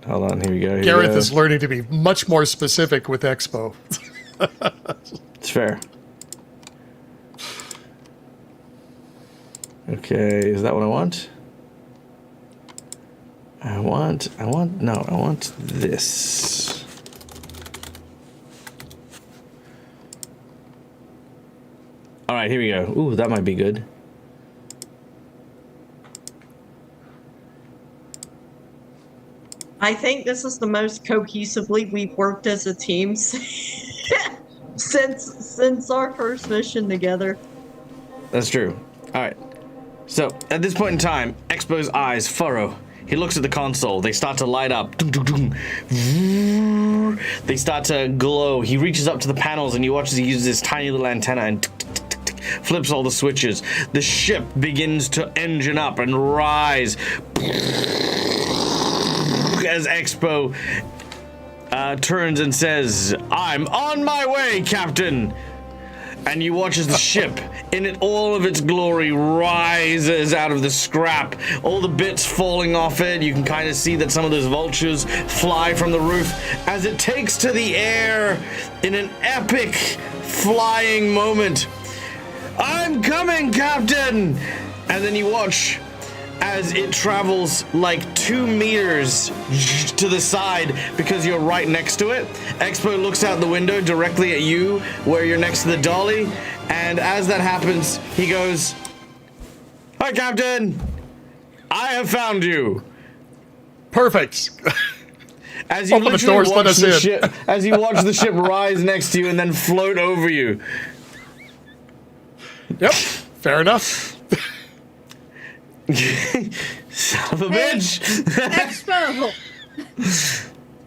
Hold on. Here we go. Gareth is learning to be much more specific with Expo. It's fair. Okay, is that what I want? I want this. All right, here we go. Ooh, that might be good. I think this is the most cohesively we've worked as a team since our first mission together. That's true. All right. So, at this point in time, Expo's eyes furrow. He looks at the console. They start to light up. They start to glow. He reaches up to the panels and you watch as he uses his tiny little antenna and flips all the switches. The ship begins to engine up and rise as Expo turns and says, "I'm on my way, Captain." And you watch as the ship, in all of its glory, rises out of the scrap. All the bits falling off it. You can kind of see that some of those vultures fly from the roof as it takes to the air in an epic flying moment. "I'm coming, Captain!" And then you watch as it travels like 2 meters to the side because you're right next to it. Expo looks out the window directly at you where you're next to the dolly, and as that happens, he goes, "Hi, Captain! I have found you." Perfect. As you Open the literally doors, let watch us the in. ship, as you watch the ship rise next to you and then float over you. Yep. Fair enough. Son of a Hey, bitch!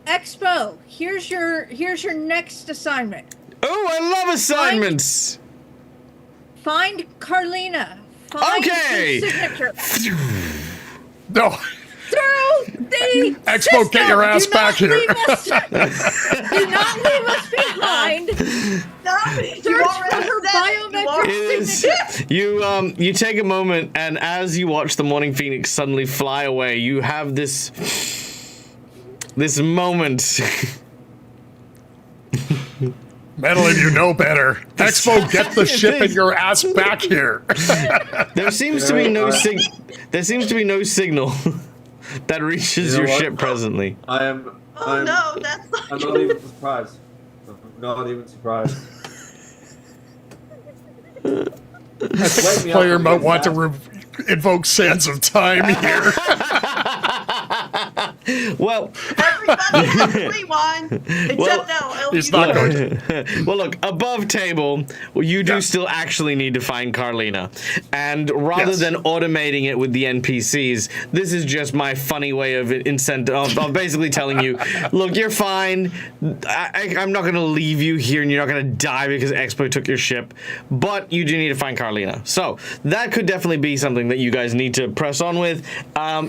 Expo, here's your next assignment. Oh, I love assignments! Find Carlina. Find Okay. the signature. No. Through the Expo, system. get your ass Do back not here. leave us- do not leave us behind. Search for her biometric It is, signature. you take a moment, and as you watch the Morning Phoenix suddenly fly away, you have this moment. Madeline, you know better. Expo, get the ship and your ass back here. There seems to be no signal that reaches You know your what? ship presently. I'm no, that's not I'm good. not even surprised. I'm not even surprised. This me up player when might he want to gets invoke Sands of Time here. Well, Everybody has to rewind. Except now, He's not going to. well, look, above table, you do still actually need to find Carlina. And rather Yes. than automating it with the NPCs, this is just my funny way of of basically telling you, look, you're fine. I'm not going to leave you here and you're not going to die because Expo took your ship. But you do need to find Carlina. So that could definitely be something that you guys need to press on with.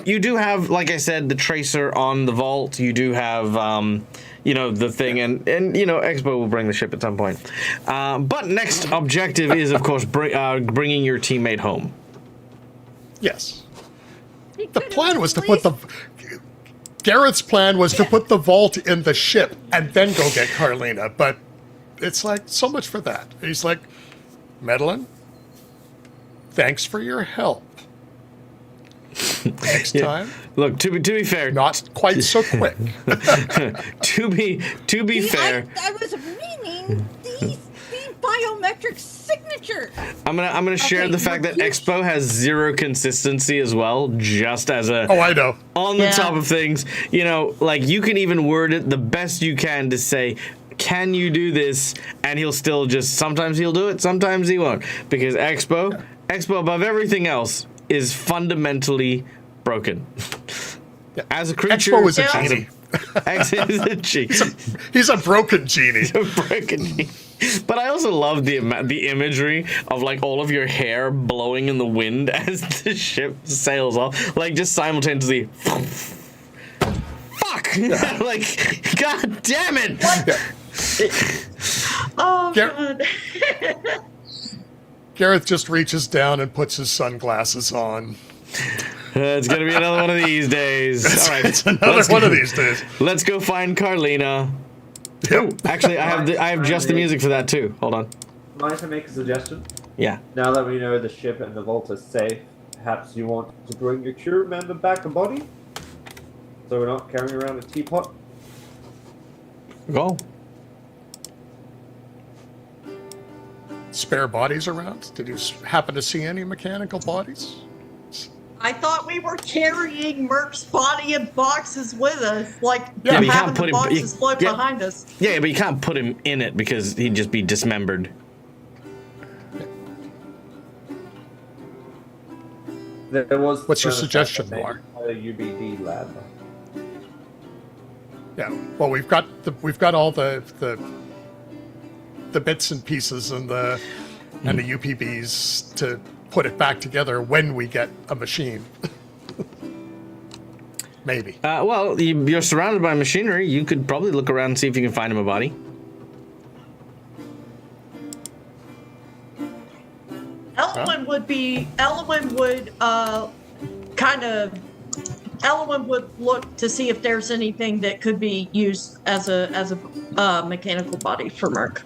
You do have, like I said, the tracer on the vault. You do have, the thing, and Expo will bring the ship at some point. But next objective is, of course, bringing your teammate home. Yes. The plan was to put Garrett's plan was to put the vault in the ship and then go get Carlina, but it's like, so much for that. He's like, Madeline, thanks for your help. Next time, Look, to be fair, not quite so quick. to be fair, I was meaning the biometric signature. I'm gonna share Okay, the fact that you- Expo has zero consistency as well, just as a Oh, I know. on the Yeah. top of things. Like you can even word it the best you can to say, can you do this? And he'll still sometimes he'll do it, sometimes he won't. Because Expo above everything else is fundamentally broken. As a creature, Expo is a as genie. Expo is a genie. He's a broken genie. A broken genie. But I also love the imagery of like all of your hair blowing in the wind as the ship sails off, like just simultaneously. Fuck! Like, god damn it! Oh, Gar- God. Gareth just reaches down and puts his sunglasses on. It's gonna be another one of these days. All right, It's another one of these days. Let's go find Carlina. Yep. Actually, I have just the music for that too. Hold on. Mind if I make a suggestion? Yeah. Now that we know the ship and the vault are safe, perhaps you want to bring your crew member back a body? So we're not carrying around a teapot? Go. Spare bodies around? Did you happen to see any mechanical bodies? I thought we were carrying Merc's body in boxes with us, like Yeah, but you having can't put the him- boxes float yeah. behind us. Yeah, but you can't put him in it because he'd just be dismembered. There was. What's your the suggestion, fact that Noir? maybe UBD lab. Yeah. Well, we've got all the bits and pieces and the UPBs to put it back together when we get a machine. Maybe. Well, you're surrounded by machinery. You could probably look around and see if you can find him a body. Elwyn would look to see if there's anything that could be used as a mechanical body for Merc.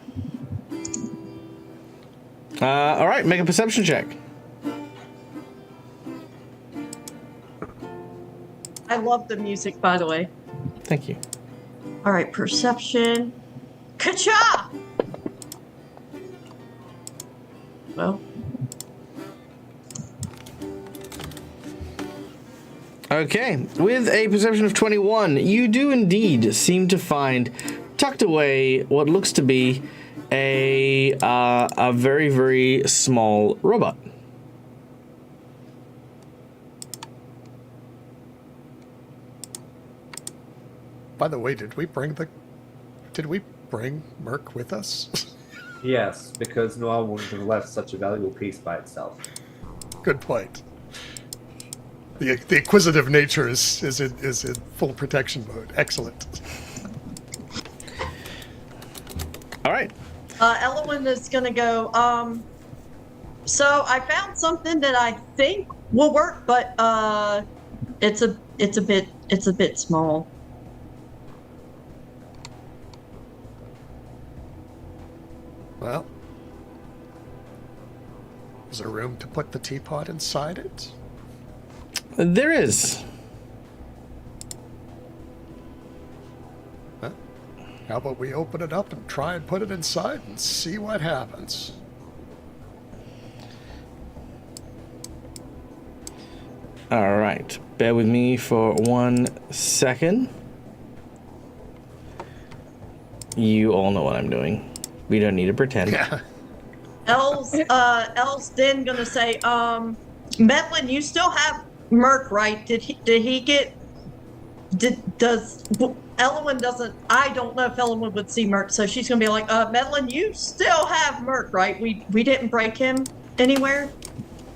All right, make a perception check. I love the music, by the way. Thank you. All right, perception. Ka-cha! Well. Okay, with a perception of 21, you do indeed seem to find tucked away what looks to be a very, very small robot. By the way, did we bring Merc with us? Yes, because Noir wouldn't have left such a valuable piece by itself. Good point. The acquisitive nature is in full protection mode. Excellent. All right. Elwyn is gonna go. So I found something that I think will work, but it's a bit small. Well, is there room to put the teapot inside it? There is. Huh? How about we open it up and try and put it inside and see what happens? All right. Bear with me for 1 second. You all know what I'm doing. We don't need to pretend. Yeah. Elle's then gonna say, Medlin, you still have Merc, right? Elwyn doesn't, I don't know if Elwyn would see Merc, so she's gonna be like, Medlin, you still have Merc, right? We didn't break him anywhere?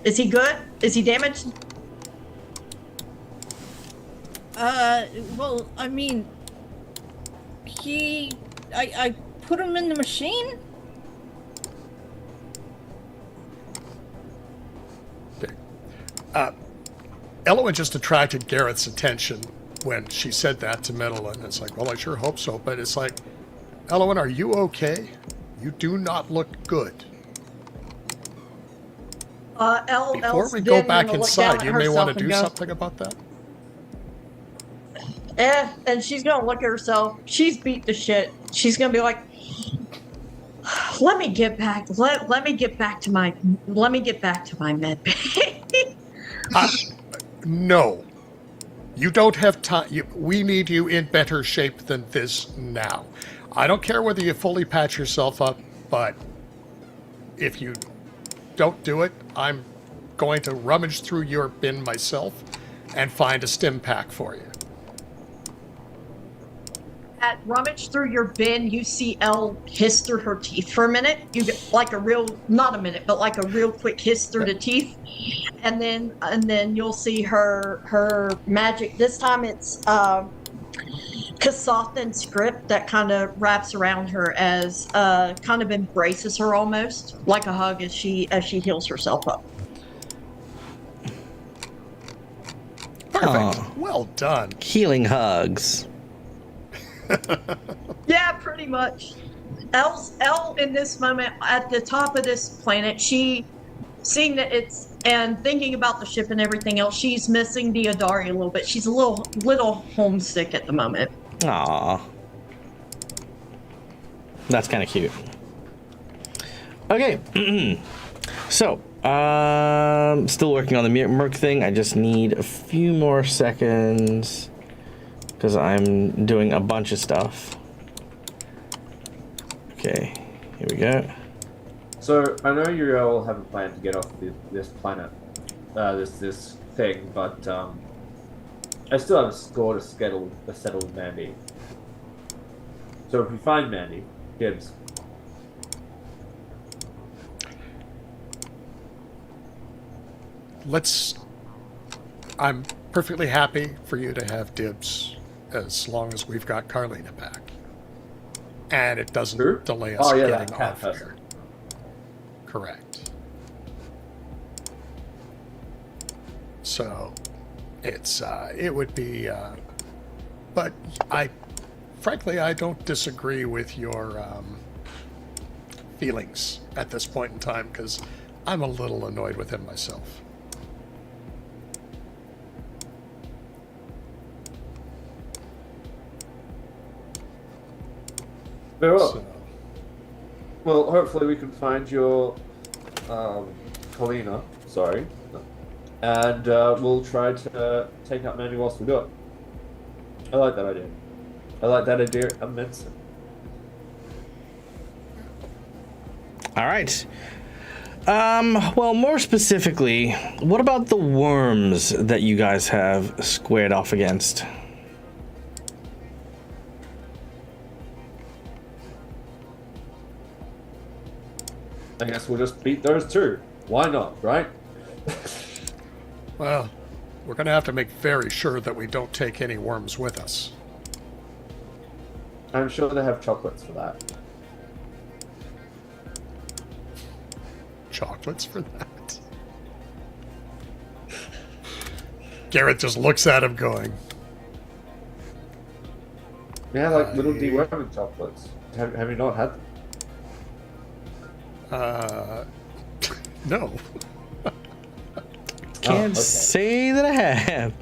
Is he good? Is he damaged? Well, I mean, I put him in the machine? Elwyn just attracted Garrett's attention when she said that to Medellin. It's like, well, I sure hope so. But it's like, Elwyn, are you okay? You do not look good. Before we go back inside, you may want to do something about that. And she's gonna look at herself. She's beat the shit. She's gonna be like, let me get back to my med bay. No. You don't have time. We need you in better shape than this now. I don't care whether you fully patch yourself up, but if you don't do it, I'm going to rummage through your bin myself and find a stim pack for you. At rummage through your bin, you see Elle hiss through her teeth for a minute. You get like not a minute, but like a real quick hiss through the teeth, and then you'll see her magic. This time it's Kasathan script that kind of wraps around her as kind of embraces her almost like a hug as she heals herself up. Perfect. Aw. Well done. Healing hugs. Yeah, pretty much. Elle in this moment at the top of this planet, she seeing that it's and thinking about the ship and everything else, she's missing the Adari a little bit. She's a little homesick at the moment. Aw. That's kind of cute. Okay. So, still working on the Merc thing. I just need a few more seconds because I'm doing a bunch of stuff. Okay, here we go. So I know you all have a plan to get off this planet, this thing, but I still have a score to settle with Mandy. So if we find Mandy, Gibbs. I'm perfectly happy for you to have dibs as long as we've got Carlina back. And it doesn't Sure. delay us that getting cat off person. here. Correct. So it would be, but frankly, I don't disagree with your feelings at this point in time, because I'm a little annoyed with him myself. Very well. So, Well, hopefully we can find your Colina, sorry, and we'll try to take out Mandy whilst we do it. I like that idea. I like that idea immensely. All right. Well, more specifically, what about the worms that you guys have squared off against? I guess we'll just beat those two. Why not, right? well, we're going to have to make very sure that we don't take any worms with us. I'm sure they have chocolates for that. Chocolates for that? Garrett just looks at him going, Yeah, like little deworming chocolates. Have you not had them? no. Can't okay. say that I have.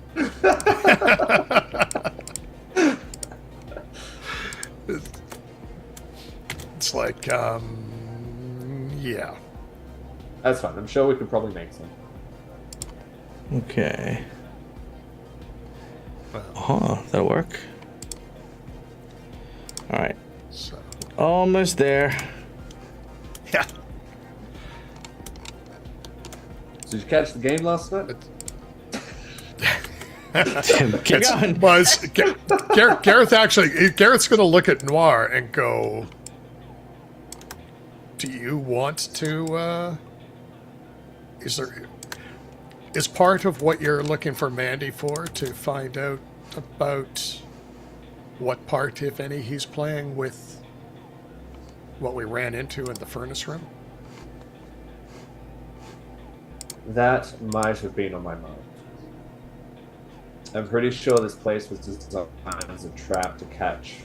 It's like, yeah. That's fine. I'm sure we could probably make some. Okay. Well, That'll work. All right. so, Almost there. yeah. So did you catch the game last night? Keep going. Garrett's going to look at Noir and go, do you want to, is part of what you're looking for Mandy for to find out about what part, if any, he's playing with what we ran into in the furnace room? That might have been on my mind. I'm pretty sure this place was designed as a trap to catch,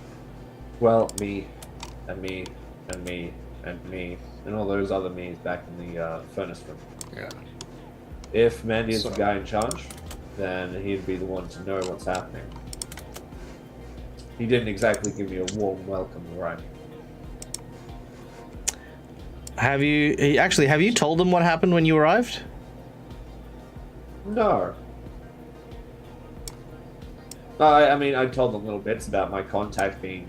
well, me, and me, and me, and me, and all those other me's back in the furnace room. Yeah. If Mandy is So- the guy in charge, then he'd be the one to know what's happening. He didn't exactly give me a warm welcome, right? Have you told them what happened when you arrived? No. I mean, I told them little bits about my contact being,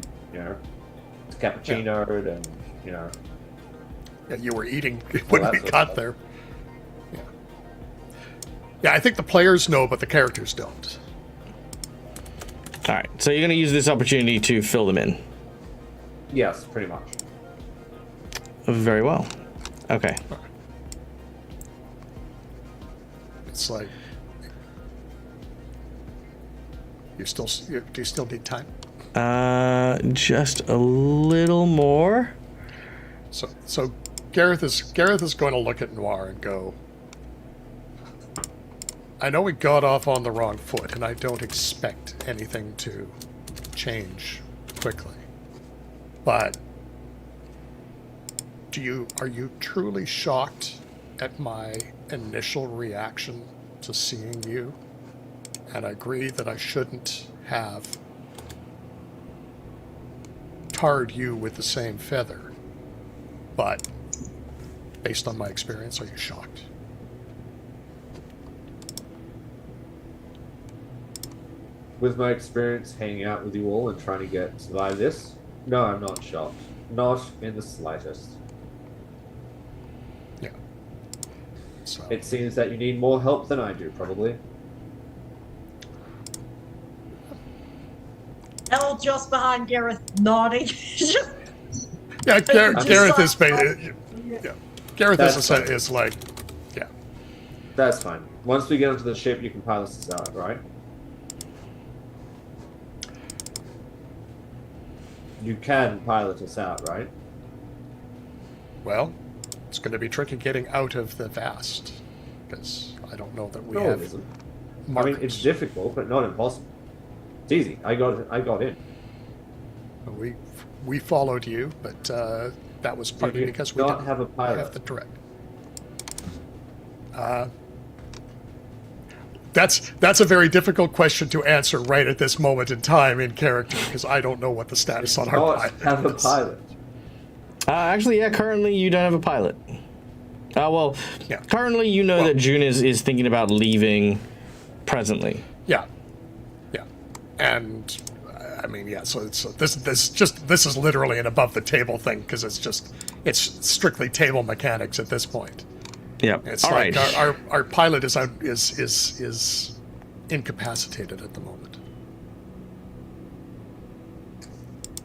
cappuccinoed and, Yeah, you were eating when that we sort of got stuff. there. Yeah. Yeah, I think the players know, but the characters don't. All right. So you're going to use this opportunity to fill them in. Yes, pretty much. Very well. Okay. It's like do you still need time? Just a little more. So Gareth is going to look at Noir and go, I know we got off on the wrong foot, and I don't expect anything to change quickly. But are you truly shocked at my initial reaction to seeing you? And I agree that I shouldn't have tarred you with the same feather. But based on my experience, are you shocked? With my experience hanging out with you all and trying to survive this, no, I'm not shocked. Not in the slightest. Yeah. So It seems that you need more help than I do, probably. still just behind Gareth, nodding. Yeah, Just Gareth like- is Gareth is like, yeah. That's fine. Once we get into the ship, you can pilot us out, right? You can pilot us out, right? Well, it's going to be tricky getting out of the vast because I don't know that we No, it have isn't. markers. I mean, it's difficult, but not impossible. It's easy. I got in. We followed you, but that was partly You because we don't didn't have a pilot. have the direct. That's a very difficult question to answer right at this moment in time in character because I don't know what the status on our Not pilot have a is. pilot. Actually, yeah, currently you don't have a pilot. Well, Yeah. currently you know Well- that June is thinking about leaving presently. Yeah, and I mean, yeah. So this is literally an above the table thing because it's strictly table mechanics at this point. Yep. It's All like right. our pilot is incapacitated at the moment.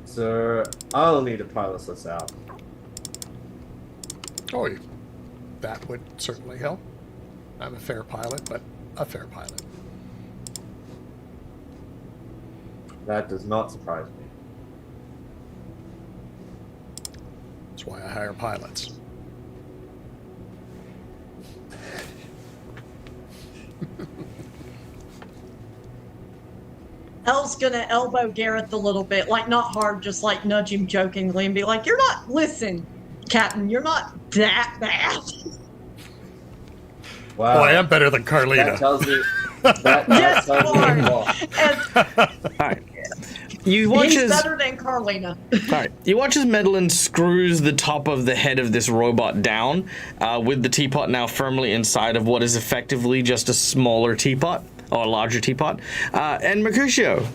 So I'll need to pilot us out. Oh, that would certainly help. I'm a fair pilot, but a fair pilot. That does not surprise me. That's why I hire pilots. Elle's gonna elbow Gareth a little bit, like not hard, just like nudge him jokingly and be like, "You're not. Listen, Captain, you're not that bad." Wow. Well, I am better than That Carlina. tells me. That Yes, tells you me are. a lot. And All right. You watch he's as better than Carlina. all right. You watch as Medlin screws the top of the head of this robot down, with the teapot now firmly inside of what is effectively just a smaller teapot or a larger teapot. And Mercutio,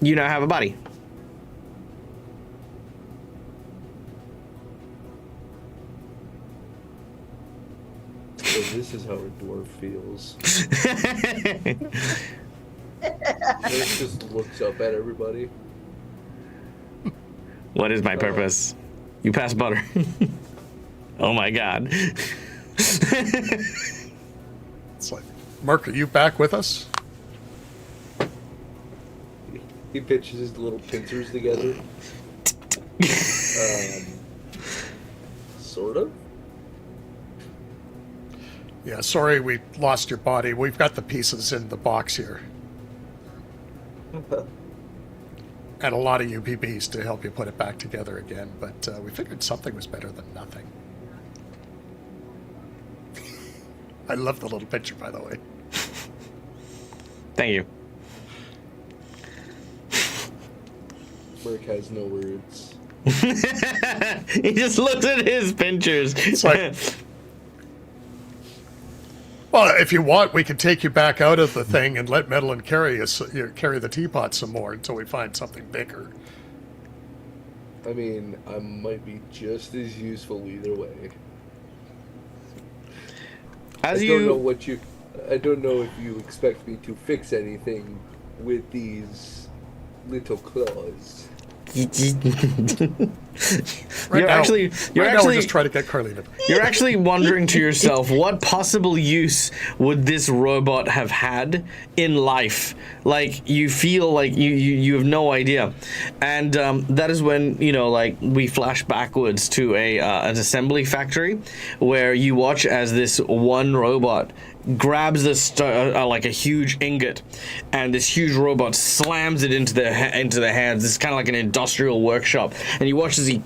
you now have a buddy. So this is how a dwarf feels. It just looks up at everybody. What is my purpose? You pass butter. Oh my god. It's like, Mark, are you back with us? He pitches his little pincers together. Sort of. Yeah, sorry we lost your body. We've got the pieces in the box here. And a lot of UPBs to help you put it back together again, but we figured something was better than nothing. I love the little picture, by the way. Thank you. Merc has no words. He just looks at his pinchers. It's like, well, if you want, we can take you back out of the thing and let Medlin carry the teapot some more until we find something bigger. I mean, I might be just as useful either way. As I don't know you what you. I don't know if you expect me to fix anything with these little claws. You're actually we're just trying to get Carlina. You're actually wondering to yourself, what possible use would this robot have had in life? Like, you feel like you have no idea. And that is when, like, we flash backwards to an assembly factory where you watch as this one robot grabs this like a huge ingot, and this huge robot slams it into their hands. This is kind of like an industrial workshop, and you watch as he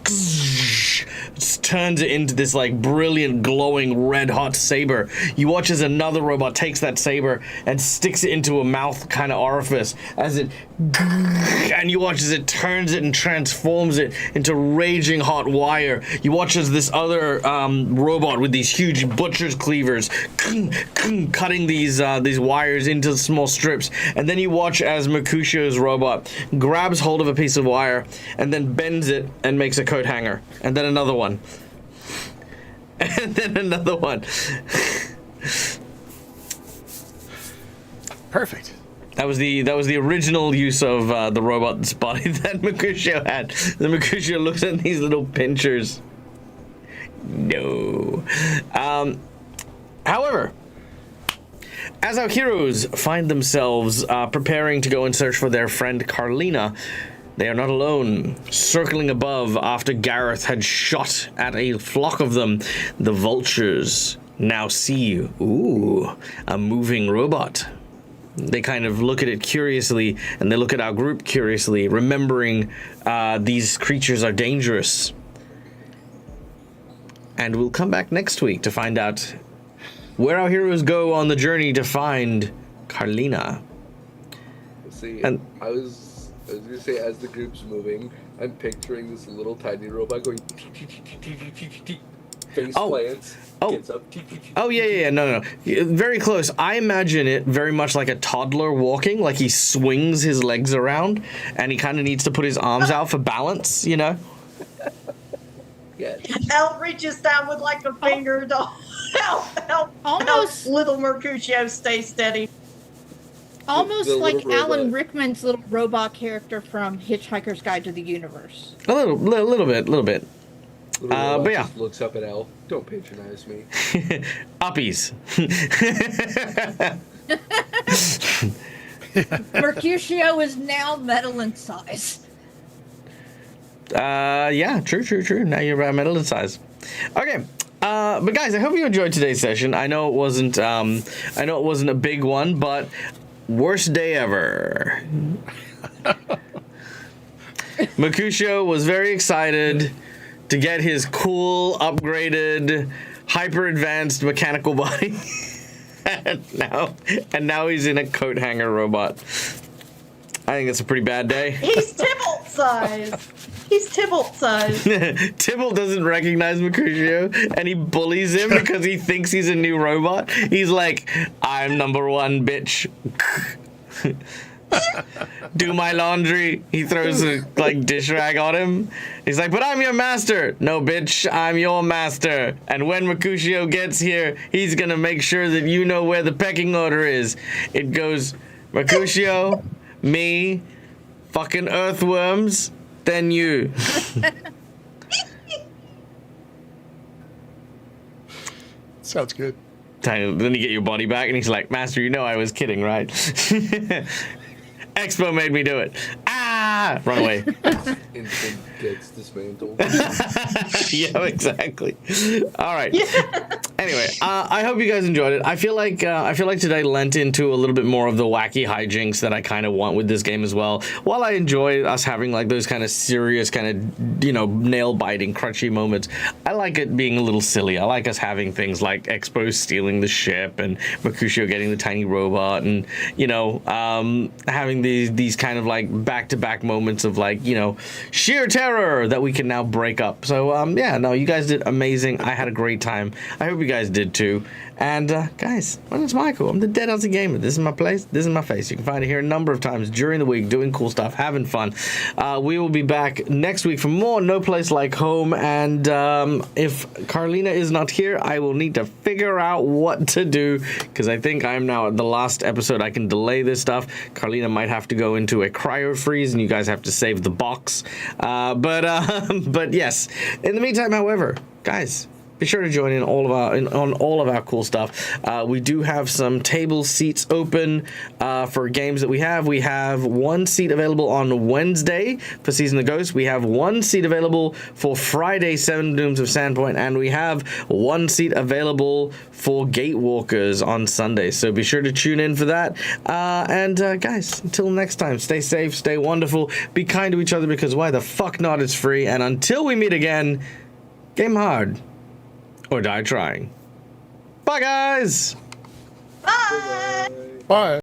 turns it into this like brilliant glowing red hot saber. You watch as another robot takes that saber and sticks it into a mouth kind of orifice as it, and you watch as it turns it and transforms it into raging hot wire. You watch as this other robot with these huge butcher's cleavers cutting these wires into small strips, and then you watch as Mercutio's robot grabs hold of a piece of wire and then bends it and makes a coat hanger, and then another one, and then another one. Perfect. That was the original use of the robot's body that Mercutio had. The Mercutio looks at these little pinchers. No. However, as our heroes find themselves preparing to go in search for their friend Carlina, they are not alone. Circling above after Gareth had shot at a flock of them, the vultures now see, ooh, a moving robot. They kind of look at it curiously, and they look at our group curiously, remembering these creatures are dangerous. And we'll come back next week to find out where our heroes go on the journey to find Carlina. See, And I was gonna say, as the group's moving, I'm picturing this little tiny robot going face plants, gets up. Oh, yeah, no. Very close. I imagine it very much like a toddler walking, like he swings his legs around, and he kind of needs to put his arms out for balance, you know? Yes. Elle reaches down with like a finger to help Almost- little Mercutio stay steady. Almost the like little Alan robot. Rickman's little robot character from Hitchhiker's Guide to the Universe. A little bit. Little But robot yeah. just looks up at Elle. Don't patronize me. Uppies. Mercutio is now metal in size. Yeah, true. Now you're metal in size. Okay. But guys, I hope you enjoyed today's session. I know it wasn't a big one, but worst day ever. Mercutio was very excited to get his cool, upgraded, hyper advanced mechanical body. and now he's in a coat hanger robot. I think it's a pretty bad day. He's Tybalt size. He's Tybalt size. Tybalt doesn't recognize Mercutio, and he bullies him because he thinks he's a new robot. He's like, I'm number one, bitch. Do my laundry. He throws a dish rag on him. He's like, but I'm your master. No, bitch, I'm your master. And when Mercutio gets here, he's gonna make sure that you know where the pecking order is. It goes Mercutio, me, fucking earthworms, then you. Sounds good. Then you get your body back, and he's like, Master, you know I was kidding, right? Expo made me do it. Ah! Run away. Instant gets dismantled. Yeah, exactly. All right. Anyway, I hope you guys enjoyed it. I feel like today lent into a little bit more of the wacky hijinks that I kind of want with this game as well. While I enjoy us having like those kind of serious, kind of nail biting, crutchy moments, I like it being a little silly. I like us having things like Expo stealing the ship and Mercutio getting the tiny robot, and having these kind of like back-to-back moments of like sheer terror that we can now break up. So you guys did amazing. I had a great time. I hope you guys did too. And guys, my name's Michael. I'm the Dead Aussie Gamer. This is my place. This is my face. You can find it here a number of times during the week, doing cool stuff, having fun. We will be back next week for more No Place Like Home. And if Carlina is not here, I will need to figure out what to do, because I think I'm now at the last episode. I can delay this stuff. Carlina might have to go into a cryo freeze, and you guys have to save the box. But yes. In the meantime, however, guys, be sure to join in on all of our cool stuff. We do have some table seats open for games that we have. We have one seat available on Wednesday for Season of the Ghost. We have one seat available for Friday, Seven Dooms of Sandpoint, and we have one seat available for Gatewalkers on Sunday. So be sure to tune in for that. Guys, until next time, stay safe, stay wonderful, be kind to each other, because why the fuck not? It's free. And until we meet again, game hard or die trying. Bye, guys. Bye. Bye.